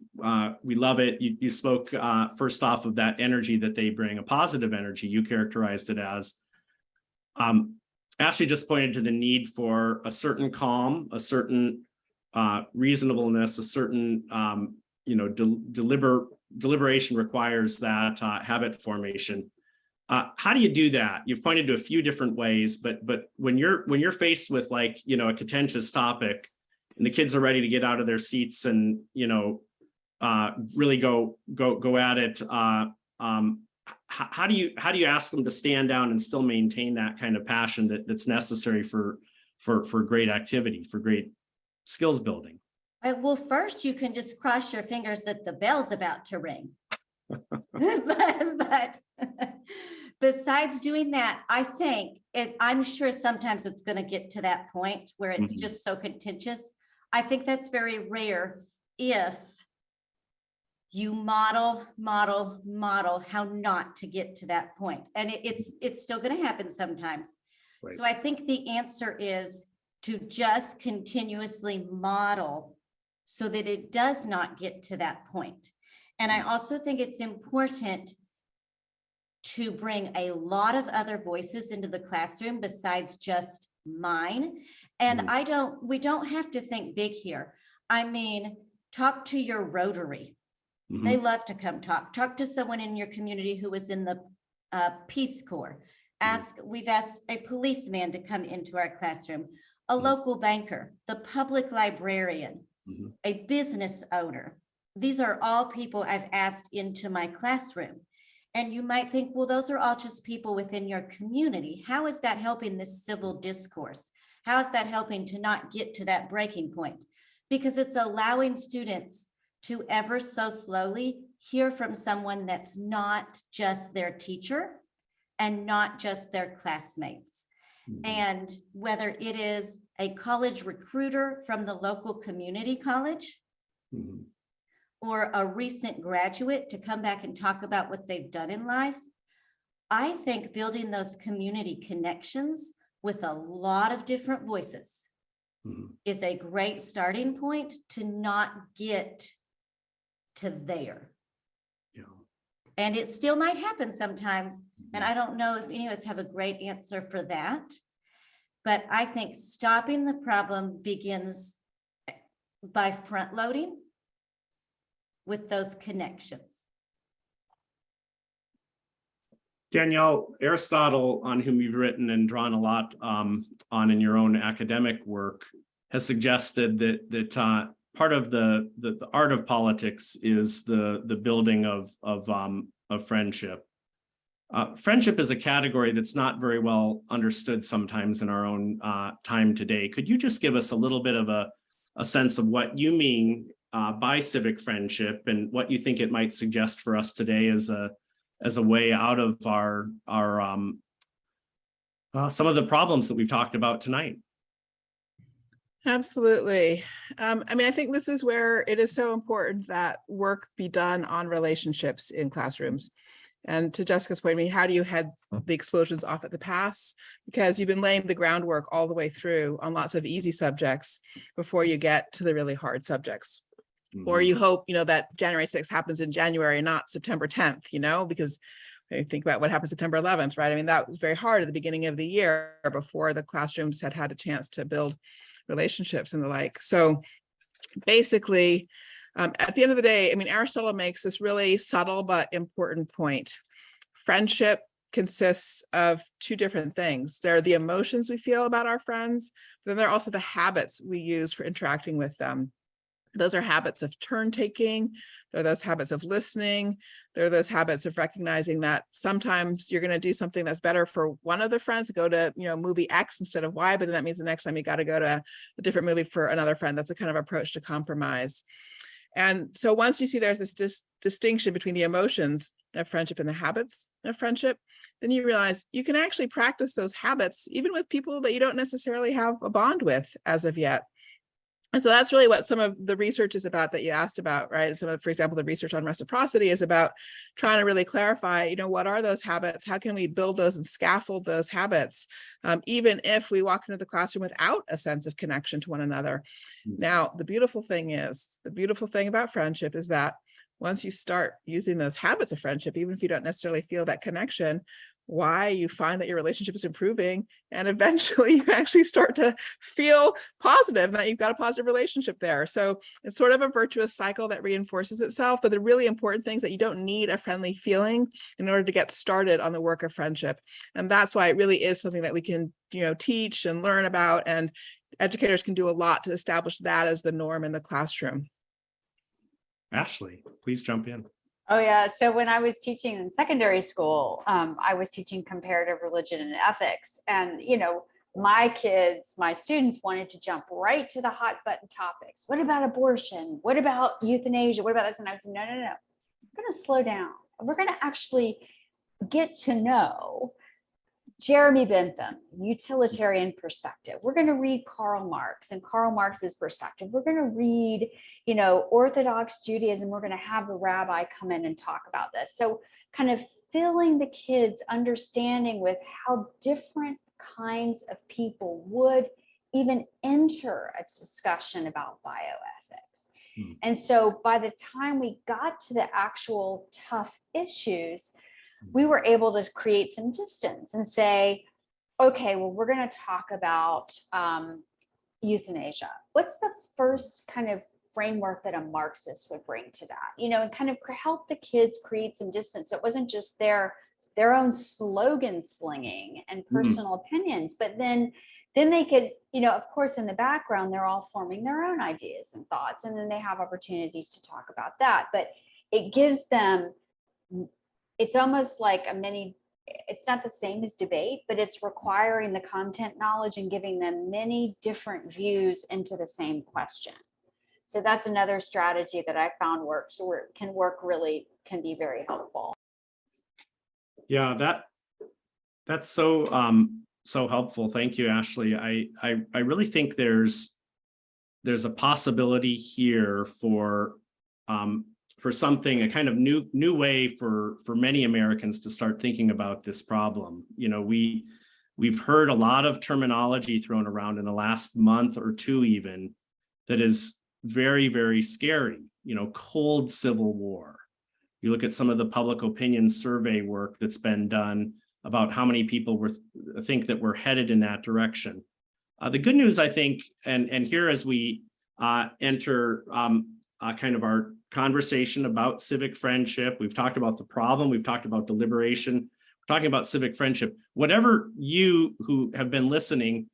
We love it. You spoke first off of that energy that they bring, a positive energy. You characterized it as. Ashley just pointed to the need for a certain calm, a certain reasonableness, a certain deliberation requires that habit formation. How do you do that? You've pointed to a few different ways, but when you're faced with a contentious topic, and the kids are ready to get out of their seats and really go at it, how do you ask them to stand down and still maintain that kind of passion that's necessary for great activity, for great skills building? Well, first you can just cross your fingers that the bell's about to ring. but besides doing that, I think I'm sure sometimes it's going to get to that point where it's just so contentious. I think that's very rare if you model how not to get to that point. And it's still going to happen sometimes. Right. So I think the answer is to just continuously model so that it does not get to that point. And I also think it's important to bring a lot of other voices into the classroom besides just mine. And we don't have to think big here. I mean, talk to your Rotary. They love to come talk to someone in your community who was in the Peace Corps. We've asked a policeman to come into our classroom, a local banker, the public librarian, a business owner. These are all people I've asked into my classroom. And you might think, well, those are all just people within your community. How is that helping this civil discourse? How is that helping to not get to that breaking point? Because it's allowing students to ever so slowly hear from someone that's not just their teacher and not just their classmates. And whether it is a college recruiter from the local community college, or a recent graduate to come back and talk about what they've done in life, I think building those community connections with a lot of different voices is a great starting point to not get to there. Yeah. And it still might happen sometimes. And I don't know if any of us have a great answer for that. But I think stopping the problem begins by front loading with those connections. Danielle, Aristotle, on whom you've written and drawn a lot on in your own academic work, has suggested that part of the art of politics is the building of friendship. Friendship is a category that's not very well understood sometimes in our own time today. Could you just give us a little bit of a sense of what you mean by civic friendship and what you think it might suggest for us today as a way out of our some of the problems that we've talked about tonight? Absolutely. I mean, I think this is where it is so important that work be done on relationships in classrooms. And to Jessica's point, I mean, how do you head the explosions off at the pass? Because you've been laying the groundwork all the way through on lots of easy subjects before you get to the really hard subjects. Or you hope, that January 6th happens in January, not September 10th, because think about what happened September 11th, right? I mean, that was very hard at the beginning of the year before the classrooms had a chance to build relationships and the like. So basically, at the end of the day, I mean, Aristotle makes this really subtle but important point. Friendship consists of two different things. There are the emotions we feel about our friends, but then there are also the habits we use for interacting with them. Those are habits of turn taking. There are those habits of listening. There are those habits of recognizing that sometimes you're going to do something that's better for one of the friends, go to, movie X instead of Y, but then that means the next time you got to go to a different movie for another friend. That's a kind of approach to compromise. And so once you see there's this distinction between the emotions of friendship and the habits of friendship, then you realize you can actually practice those habits even with people that you don't necessarily have a bond with as of yet. And so that's really what some of the research is about that you asked about, right? Some of, for example, the research on reciprocity is about trying to really clarify, what are those habits? How can we build those and scaffold those habits, even if we walk into the classroom without a sense of connection to one another? Now, the beautiful thing about friendship is that once you start using those habits of friendship, even if you don't necessarily feel that connection, why you find that your relationship is improving, and eventually you actually start to feel positive that you've got a positive relationship there. So it's sort of a virtuous cycle that reinforces itself, but the really important thing is that you don't need a friendly feeling in order to get started on the work of friendship. And that's why it really is something that we can, teach and learn about, and educators can do a lot to establish that as the norm in the classroom. Ashley, please jump in. Oh, yeah. So when I was teaching in secondary school, I was teaching comparative religion and ethics. And, my students wanted to jump right to the hot button topics. What about abortion? What about euthanasia? What about this? And I was, no. We're going to slow down. We're going to actually get to know Jeremy Bentham, utilitarian perspective. We're going to read Karl Marx and Karl Marx's perspective. We're going to read, Orthodox Judaism. We're going to have the rabbi come in and talk about this. So kind of filling the kids' understanding with how different kinds of people would even enter a discussion about bioethics. And so by the time we got to the actual tough issues, we were able to create some distance and say, okay, well, we're going to talk about euthanasia. What's the first kind of framework that a Marxist would bring to that, and kind of help the kids create some distance. So it wasn't just their own slogan slinging and personal opinions, but then they could, of course, in the background, they're all forming their own ideas and thoughts, and then they have opportunities to talk about that. But it gives them, it's almost like it's not the same as debate, but it's requiring the content knowledge and giving them many different views into the same question. So that's another strategy that I found works, or can be very helpful. Yeah, that's so helpful. Thank you, Ashley. I really think there's a possibility here for something, a kind of new way for many Americans to start thinking about this problem. We've heard a lot of terminology thrown around in the last month or two even that is very, very scary. Cold civil war. You look at some of the public opinion survey work that's been done about how many people think that we're headed in that direction. The good news, I think, and here as we enter kind of our conversation about civic friendship, we've talked about the problem, we've talked about deliberation, we're talking about civic friendship. Whatever you who have been listening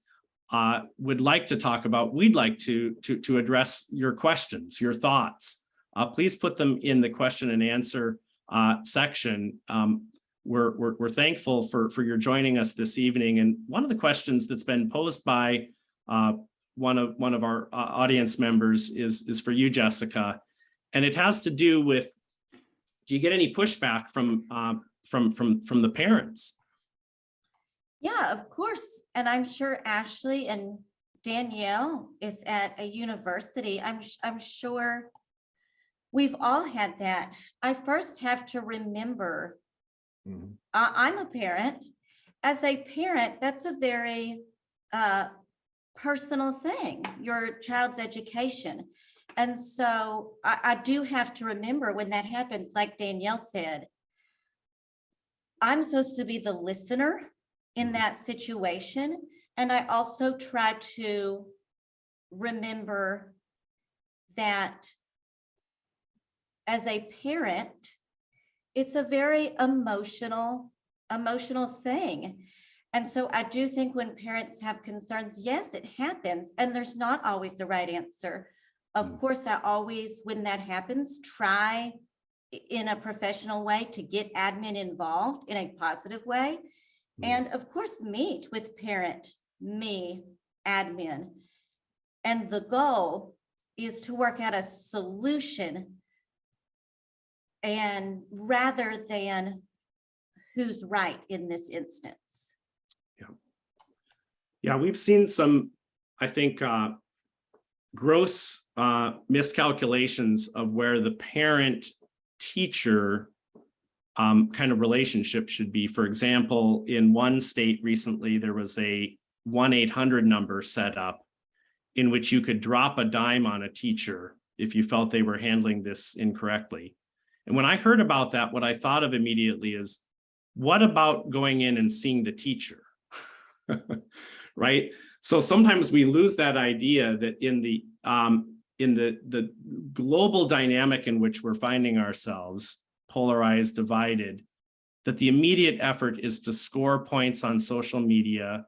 would like to talk about, we'd like to address your questions, your thoughts. Please put them in the question and answer section. We're thankful for your joining us this evening. And one of the questions that's been posed by one of our audience members is for you, Jessica, and it has to do with: do you get any pushback from the parents? Yeah, of course. And I'm sure Ashley and Danielle is at a university. I'm sure we've all had that. I first have to remember, I'm a parent. As a parent, that's a very personal thing, your child's education. And so I do have to remember when that happens, like Danielle said, I'm supposed to be the listener in that situation. And I also try to remember that as a parent, it's a very emotional thing. And so I do think when parents have concerns, yes, it happens, and there's not always the right answer. Of course, I always, when that happens, try in a professional way to get admin involved in a positive way. And of course, meet with parent, me, admin. And the goal is to work out a solution, and rather than who's right in this instance. Yeah, we've seen some, I think, gross miscalculations of where the parent teacher kind of relationship should be. For example, in one state recently, there was a 1-800 number set up in which you could drop a dime on a teacher if you felt they were handling this incorrectly. And when I heard about that, what I thought of immediately is, what about going in and seeing the teacher? Right? So sometimes we lose that idea that in the global dynamic in which we're finding ourselves, polarized, divided, that the immediate effort is to score points on social media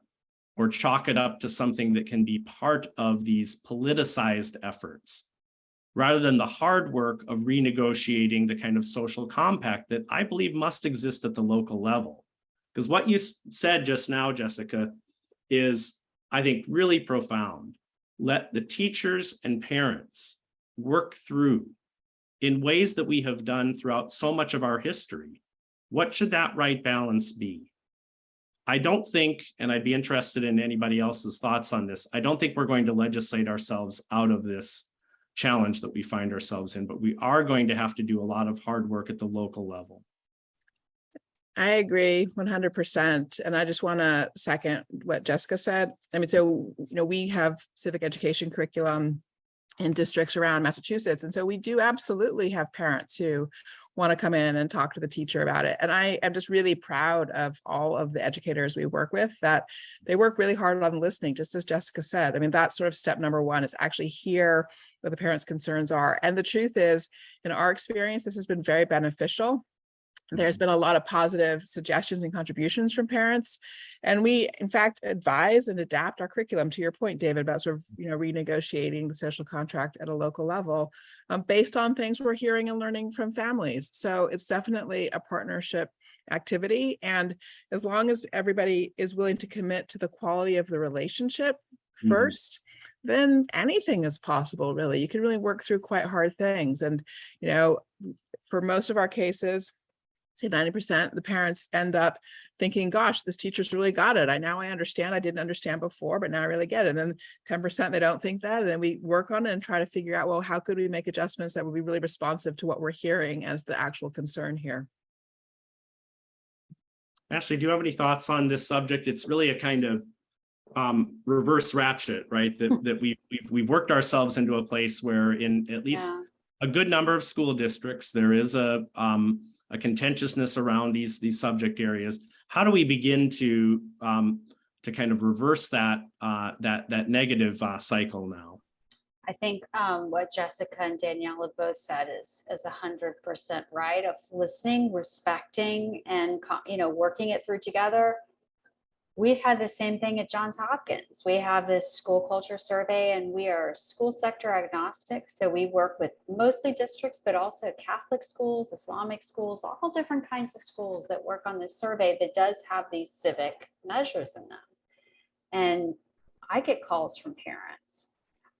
or chalk it up to something that can be part of these politicized efforts, rather than the hard work of renegotiating the kind of social compact that I believe must exist at the local level. Because what you said just now, Jessica, is, I think, really profound. Let the teachers and parents work through, in ways that we have done throughout so much of our history, what should that right balance be? I don't think, and I'd be interested in anybody else's thoughts on this, I don't think we're going to legislate ourselves out of this challenge that we find ourselves in, but we are going to have to do a lot of hard work at the local level. I agree 100%. And I just want to second what Jessica said. I mean, so, we have civic education curriculum in districts around Massachusetts. And so we do absolutely have parents who want to come in and talk to the teacher about it. And I am just really proud of all of the educators we work with, that they work really hard on listening, just as Jessica said. I mean, that's sort of step number one, is actually hear what the parents' concerns are. And the truth is, in our experience, this has been very beneficial. There's been a lot of positive suggestions and contributions from parents. And we, in fact, advise and adapt our curriculum, to your point, David, about sort of, renegotiating the social contract at a local level based on things we're hearing and learning from families. So it's definitely a partnership activity. And as long as everybody is willing to commit to the quality of the relationship first, then anything is possible, really. You can really work through quite hard things. And, for most of our cases, say 90%, the parents end up thinking, gosh, this teacher's really got it. Now I understand. I didn't understand before, but now I really get it. And then 10%, they don't think that. And then we work on it and try to figure out, well, how could we make adjustments that would be really responsive to what we're hearing as the actual concern here? Ashley, do you have any thoughts on this subject? It's really a kind of reverse ratchet, right? That we've worked ourselves into a place where, in at least a good number of school districts, there is a contentiousness around these subject areas. How do we begin to kind of reverse that negative cycle now? I think what Jessica and Danielle have both said is 100% right, of listening, respecting, and working it through together. We've had the same thing at Johns Hopkins. We have this school culture survey, and we are school sector agnostic. So we work with mostly districts, but also Catholic schools, Islamic schools, all different kinds of schools that work on this survey that does have these civic measures in them. And I get calls from parents.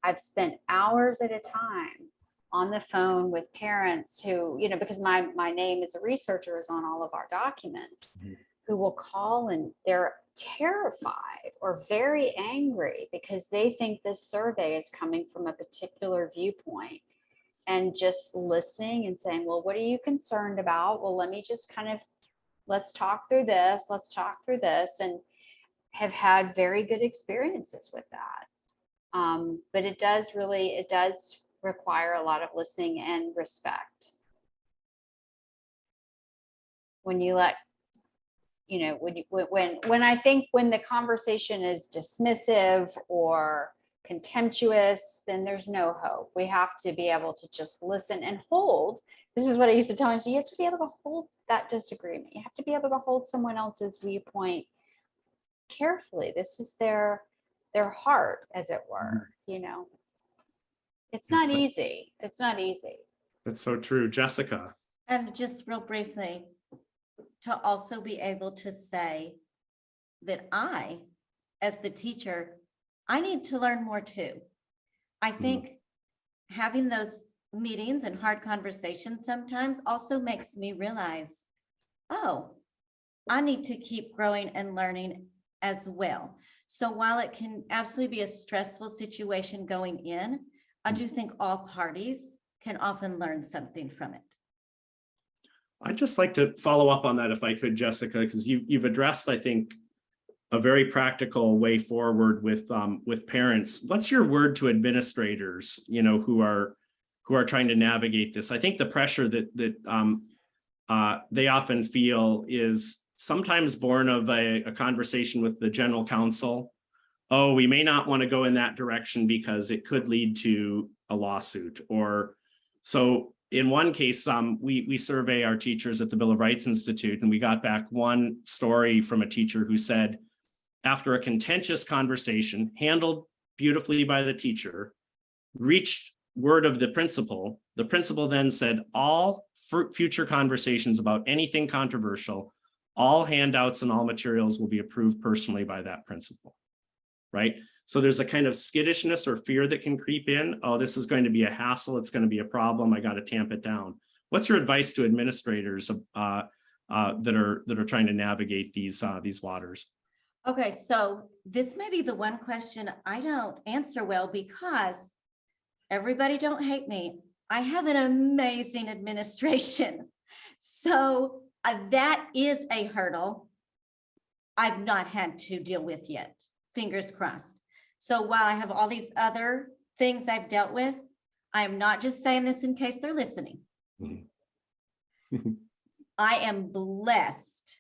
I've spent hours at a time on the phone with parents who, because my name as a researcher is on all of our documents, who will call and they're terrified or very angry because they think this survey is coming from a particular viewpoint. And just listening and saying, well, what are you concerned about? Well, let me just let's talk through this. Let's talk through this, and have had very good experiences with that. But it does require a lot of listening and respect. When you let when I think when the conversation is dismissive or contemptuous, then there's no hope. We have to be able to just listen and hold. This is what I used to tell them. You have to be able to hold that disagreement. You have to be able to hold someone else's viewpoint carefully. This is their heart, as it were, you know. It's not easy. It's not easy. That's so true. Jessica. And just real briefly, to also be able to say that I, as the teacher, I need to learn more too. I think having those meetings and hard conversations sometimes also makes me realize, oh, I need to keep growing and learning as well. So while it can absolutely be a stressful situation going in, I do think all parties can often learn something from it. I'd just like to follow up on that if I could, Jessica, because you've addressed, I think, a very practical way forward with parents. What's your word to administrators, you know, who are trying to navigate this? I think the pressure that they often feel is sometimes born of a conversation with the general counsel. Oh, we may not want to go in that direction because it could lead to a lawsuit. Or so in one case, we survey our teachers at the Bill of Rights Institute, and we got back one story from a teacher who said, after a contentious conversation handled beautifully by the teacher, reached word of the principal then said all future conversations about anything controversial, all handouts and all materials will be approved personally by that principal, right? So there's a kind of skittishness or fear that can creep in. Oh, this is going to be a hassle. It's going to be a problem. I got to tamp it down. What's your advice to administrators that are trying to navigate these waters? Okay, so this may be the one question I don't answer well, because everybody don't hate me. I have an amazing administration. So that is a hurdle I've not had to deal with yet, fingers crossed. So while I have all these other things I've dealt with, I am not just saying this in case they're listening. I am blessed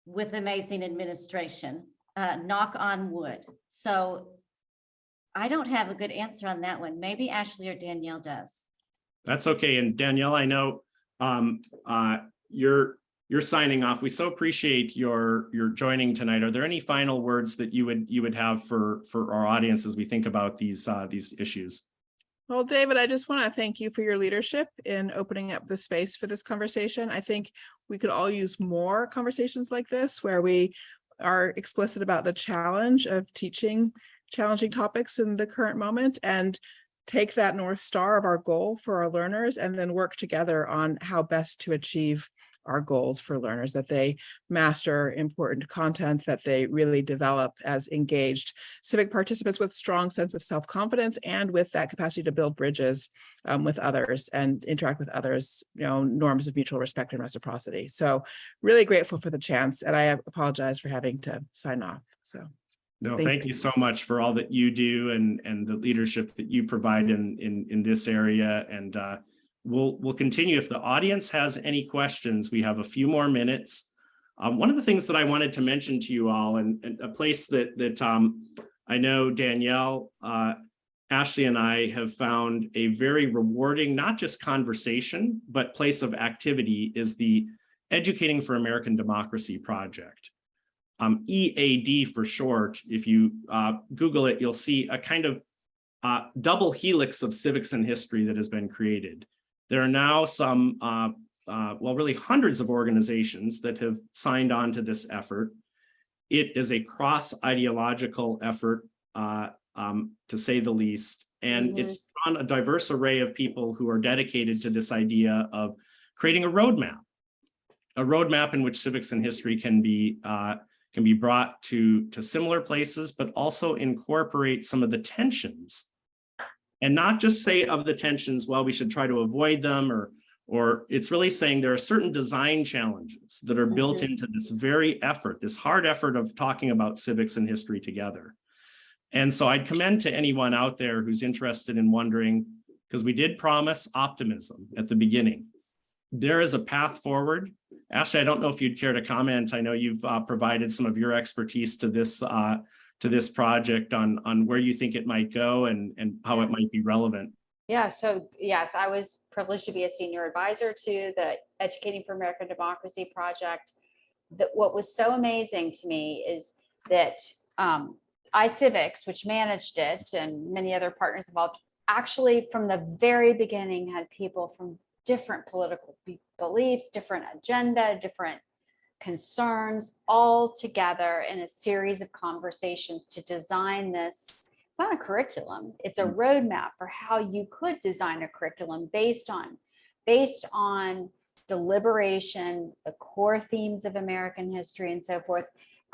with amazing administration, knock on wood. So I don't have a good answer on that one. Maybe Ashley or Danielle does. That's okay. And Danielle, I know you're signing off. We so appreciate your joining tonight. Are there any final words that you would have for our audience as we think about these issues? Well, David, I just want to thank you for your leadership in opening up the space for this conversation. I think we could all use more conversations like this, where we are explicit about the challenge of teaching challenging topics in the current moment, and take that North Star of our goal for our learners, and then work together on how best to achieve our goals for learners, that they master important content, that they really develop as engaged civic participants with strong sense of self-confidence and with that capacity to build bridges with others and interact with others, you know, norms of mutual respect and reciprocity. So really grateful for the chance, and I apologize for having to sign off. So no, thank you so much for all that you do and the leadership that you provide in this area. And we'll continue. If the audience has any questions, we have a few more minutes. One of the things that I wanted to mention to you all, and a place that I know Danielle, Ashley, and I have found a very rewarding, not just conversation, but place of activity, is the Educating for American Democracy project. EAD for short. If you Google it, you'll see a kind of double helix of civics and history that has been created. There are now some, well, really hundreds of organizations that have signed on to this effort. It is a cross-ideological effort, to say the least, and it's on a diverse array of people who are dedicated to this idea of creating a roadmap in which civics and history can be brought to similar places, but also incorporate some of the tensions. And not just say of the tensions, well, we should try to avoid them, or it's really saying there are certain design challenges that are built into this very effort, this hard effort of talking about civics and history together. And so I'd commend to anyone out there who's interested in wondering, because we did promise optimism at the beginning. There is a path forward. Ashley, I don't know if you'd care to comment. I know you've provided some of your expertise to this to this project on where you think it might go and how it might be relevant. Yeah, so yes, I was privileged to be a senior advisor to the Educating for American Democracy project. That what was so amazing to me is that iCivics, which managed it, and many other partners involved, actually from the very beginning had people from different political beliefs, different agenda, different concerns, all together in a series of conversations to design this. It's not a curriculum, it's a roadmap for how you could design a curriculum based on deliberation, the core themes of American history and so forth.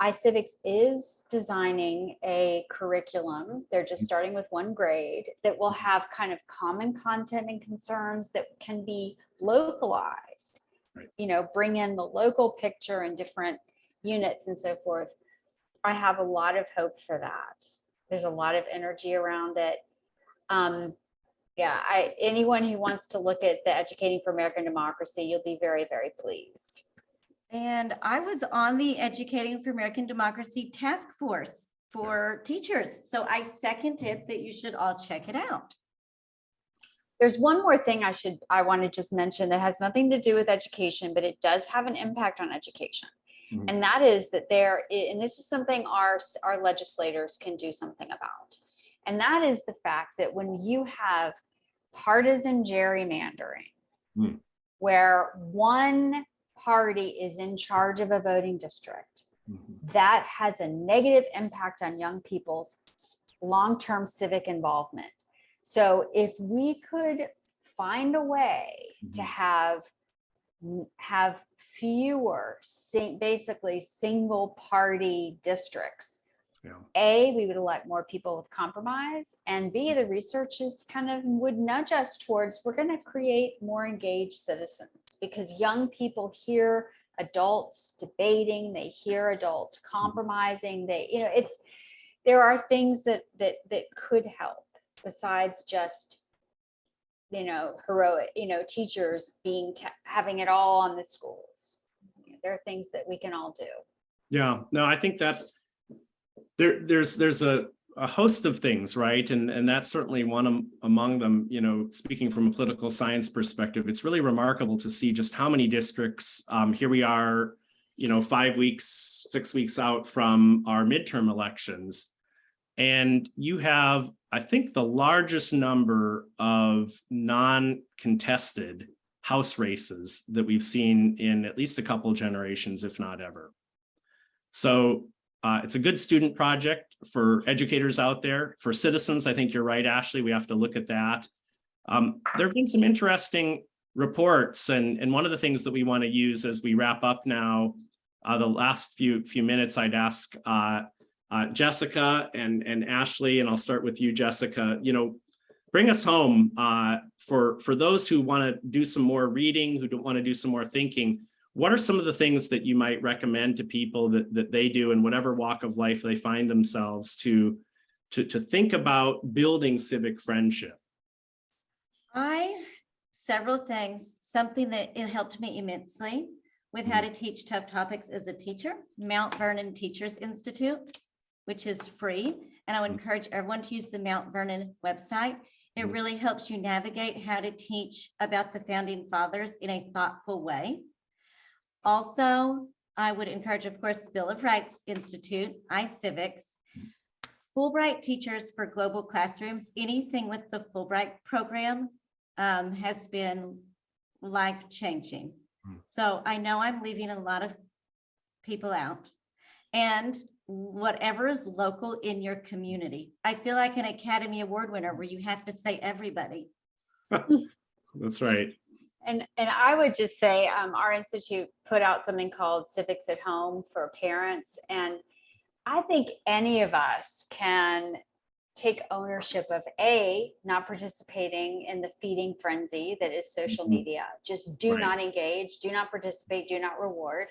iCivics is designing a curriculum. They're just starting with 1 grade that will have kind of common content and concerns that can be localized. Right. You know, bring in the local picture and different units and so forth. I have a lot of hope for that. There's a lot of energy around it. Yeah, anyone who wants to look at the Educating for American Democracy, you'll be very, very pleased. And I was on the Educating for American Democracy Task Force for teachers. So I seconded that you should all check it out. There's one more thing I want to just mention that has nothing to do with education, but it does have an impact on education. Mhm. And that is that and this is something our legislators can do something about. And that is the fact that when you have partisan gerrymandering, where one party is in charge of a voting district, that has a negative impact on young people's long-term civic involvement. So if we could find a way to have fewer basically single party districts, Yeah. A, we would elect more people with compromise, and B, the research is kind of would nudge us towards, we're going to create more engaged citizens, because young people hear adults debating, they hear adults compromising, there are things that could help besides just, heroic, teachers having it all on the schools. There are things that we can all do. Yeah, no, I think that there's a host of things, right? And that's certainly one among them. Speaking from a political science perspective, it's really remarkable to see just how many districts, here we are, 5 weeks, 6 weeks out from our midterm elections. And you have, I think, the largest number of non-contested House races that we've seen in at least a couple generations, if not ever. So it's a good student project for educators out there. For citizens, I think you're right, Ashley, we have to look at that. There have been some interesting reports, and one of the things that we want to use as we wrap up now, the last few minutes, I'd ask Jessica and Ashley, and I'll start with you, Jessica, bring us home for those who want to do some more reading, who don't want to do some more thinking. What are some of the things that you might recommend to people that they do in whatever walk of life they find themselves to think about building civic friendship? Several things. Something that it helped me immensely with how to teach tough topics as a teacher, Mount Vernon Teachers Institute, which is free. And I would encourage everyone to use the Mount Vernon website. It really helps you navigate how to teach about the founding fathers in a thoughtful way. Also, I would encourage, of course, Bill of Rights Institute, iCivics, Fulbright Teachers for Global Classrooms. Anything with the Fulbright program has been life-changing. So I know I'm leaving a lot of people out. And whatever is local in your community. I feel like an Academy Award winner where you have to say everybody. That's right. And I would just say our institute put out something called Civics at Home for parents. And I think any of us can take ownership of not participating in the feeding frenzy that is social media. Just do not engage, do not participate, do not reward.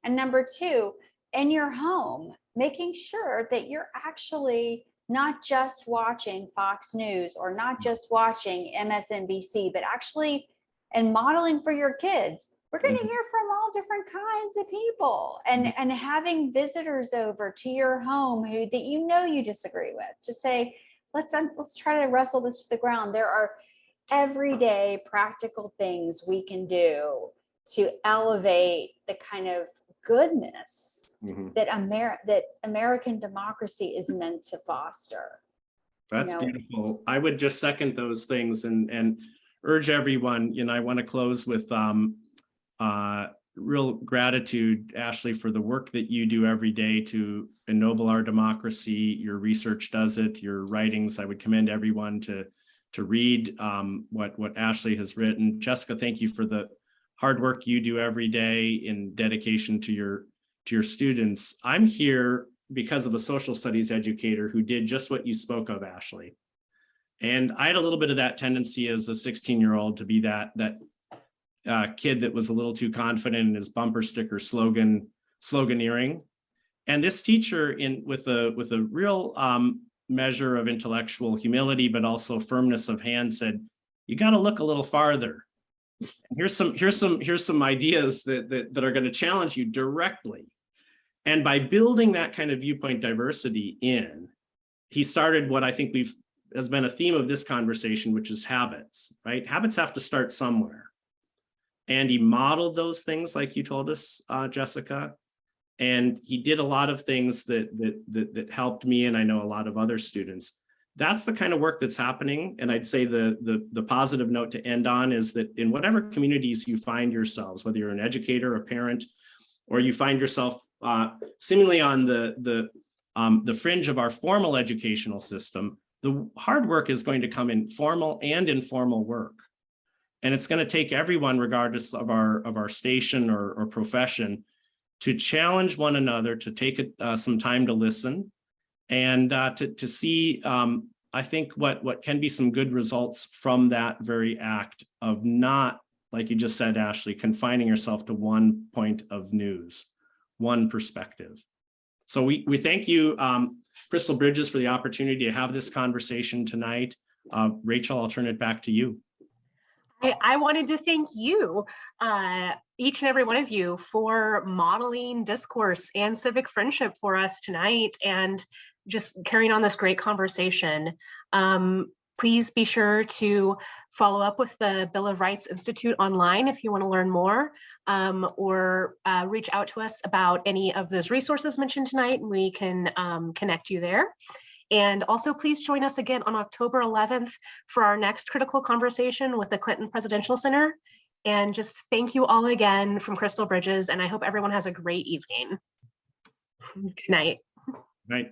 And number two, in your home, making sure that you're actually not just watching Fox News or not just watching MSNBC, but actually and modeling for your kids, We're going to Mhm. hear from all different kinds of people, and having visitors over to your home who that you disagree with. Just say, let's try to wrestle this to the ground. There are everyday practical things we can do to elevate the kind of goodness Mhm. that American democracy is meant to foster. That's know. beautiful. I would just second those things and urge everyone, I want to close with real gratitude, Ashley, for the work that you do every day to ennoble our democracy. Your research does it, your writings. I would commend everyone to read what Ashley has written. Jessica, thank you for the hard work you do every day in dedication to your students. I'm here because of a social studies educator who did just what you spoke of, Ashley. And I had a little bit of that tendency as a 16-year-old to be that kid that was a little too confident in his bumper sticker sloganeering. And this teacher, with a real measure of intellectual humility, but also firmness of hand, said, "You got to look a little farther. And here's some ideas that are going to challenge you directly." And by building that kind of viewpoint diversity in, he started what I think has been a theme of this conversation, which is habits, right? Habits have to start somewhere. And he modeled those things like you told us, Jessica. And he did a lot of things that helped me, and I know a lot of other students. That's the kind of work that's happening. And I'd say the positive note to end on is that in whatever communities you find yourselves, whether you're an educator, a parent, or you find yourself seemingly on the fringe of our formal educational system, the hard work is going to come in formal and informal work. And it's going to take everyone, regardless of our station or profession, to challenge one another, to take some time to listen, and to see, I think, what can be some good results from that very act of not, like you just said, Ashley, confining yourself to one point of news, one perspective. So we thank you, Crystal Bridges, for the opportunity to have this conversation tonight. Rachel, I'll turn it back to you. I wanted to thank you, each and every one of you, for modeling discourse and civic friendship for us tonight and just carrying on this great conversation. Please be sure to follow up with the Bill of Rights Institute online if you want to learn more, or reach out to us about any of those resources mentioned tonight, and we can connect you there. And also, please join us again on October 11th for our next critical conversation with the Clinton Presidential Center. And just thank you all again from Crystal Bridges, and I hope everyone has a great evening. Good night. Right.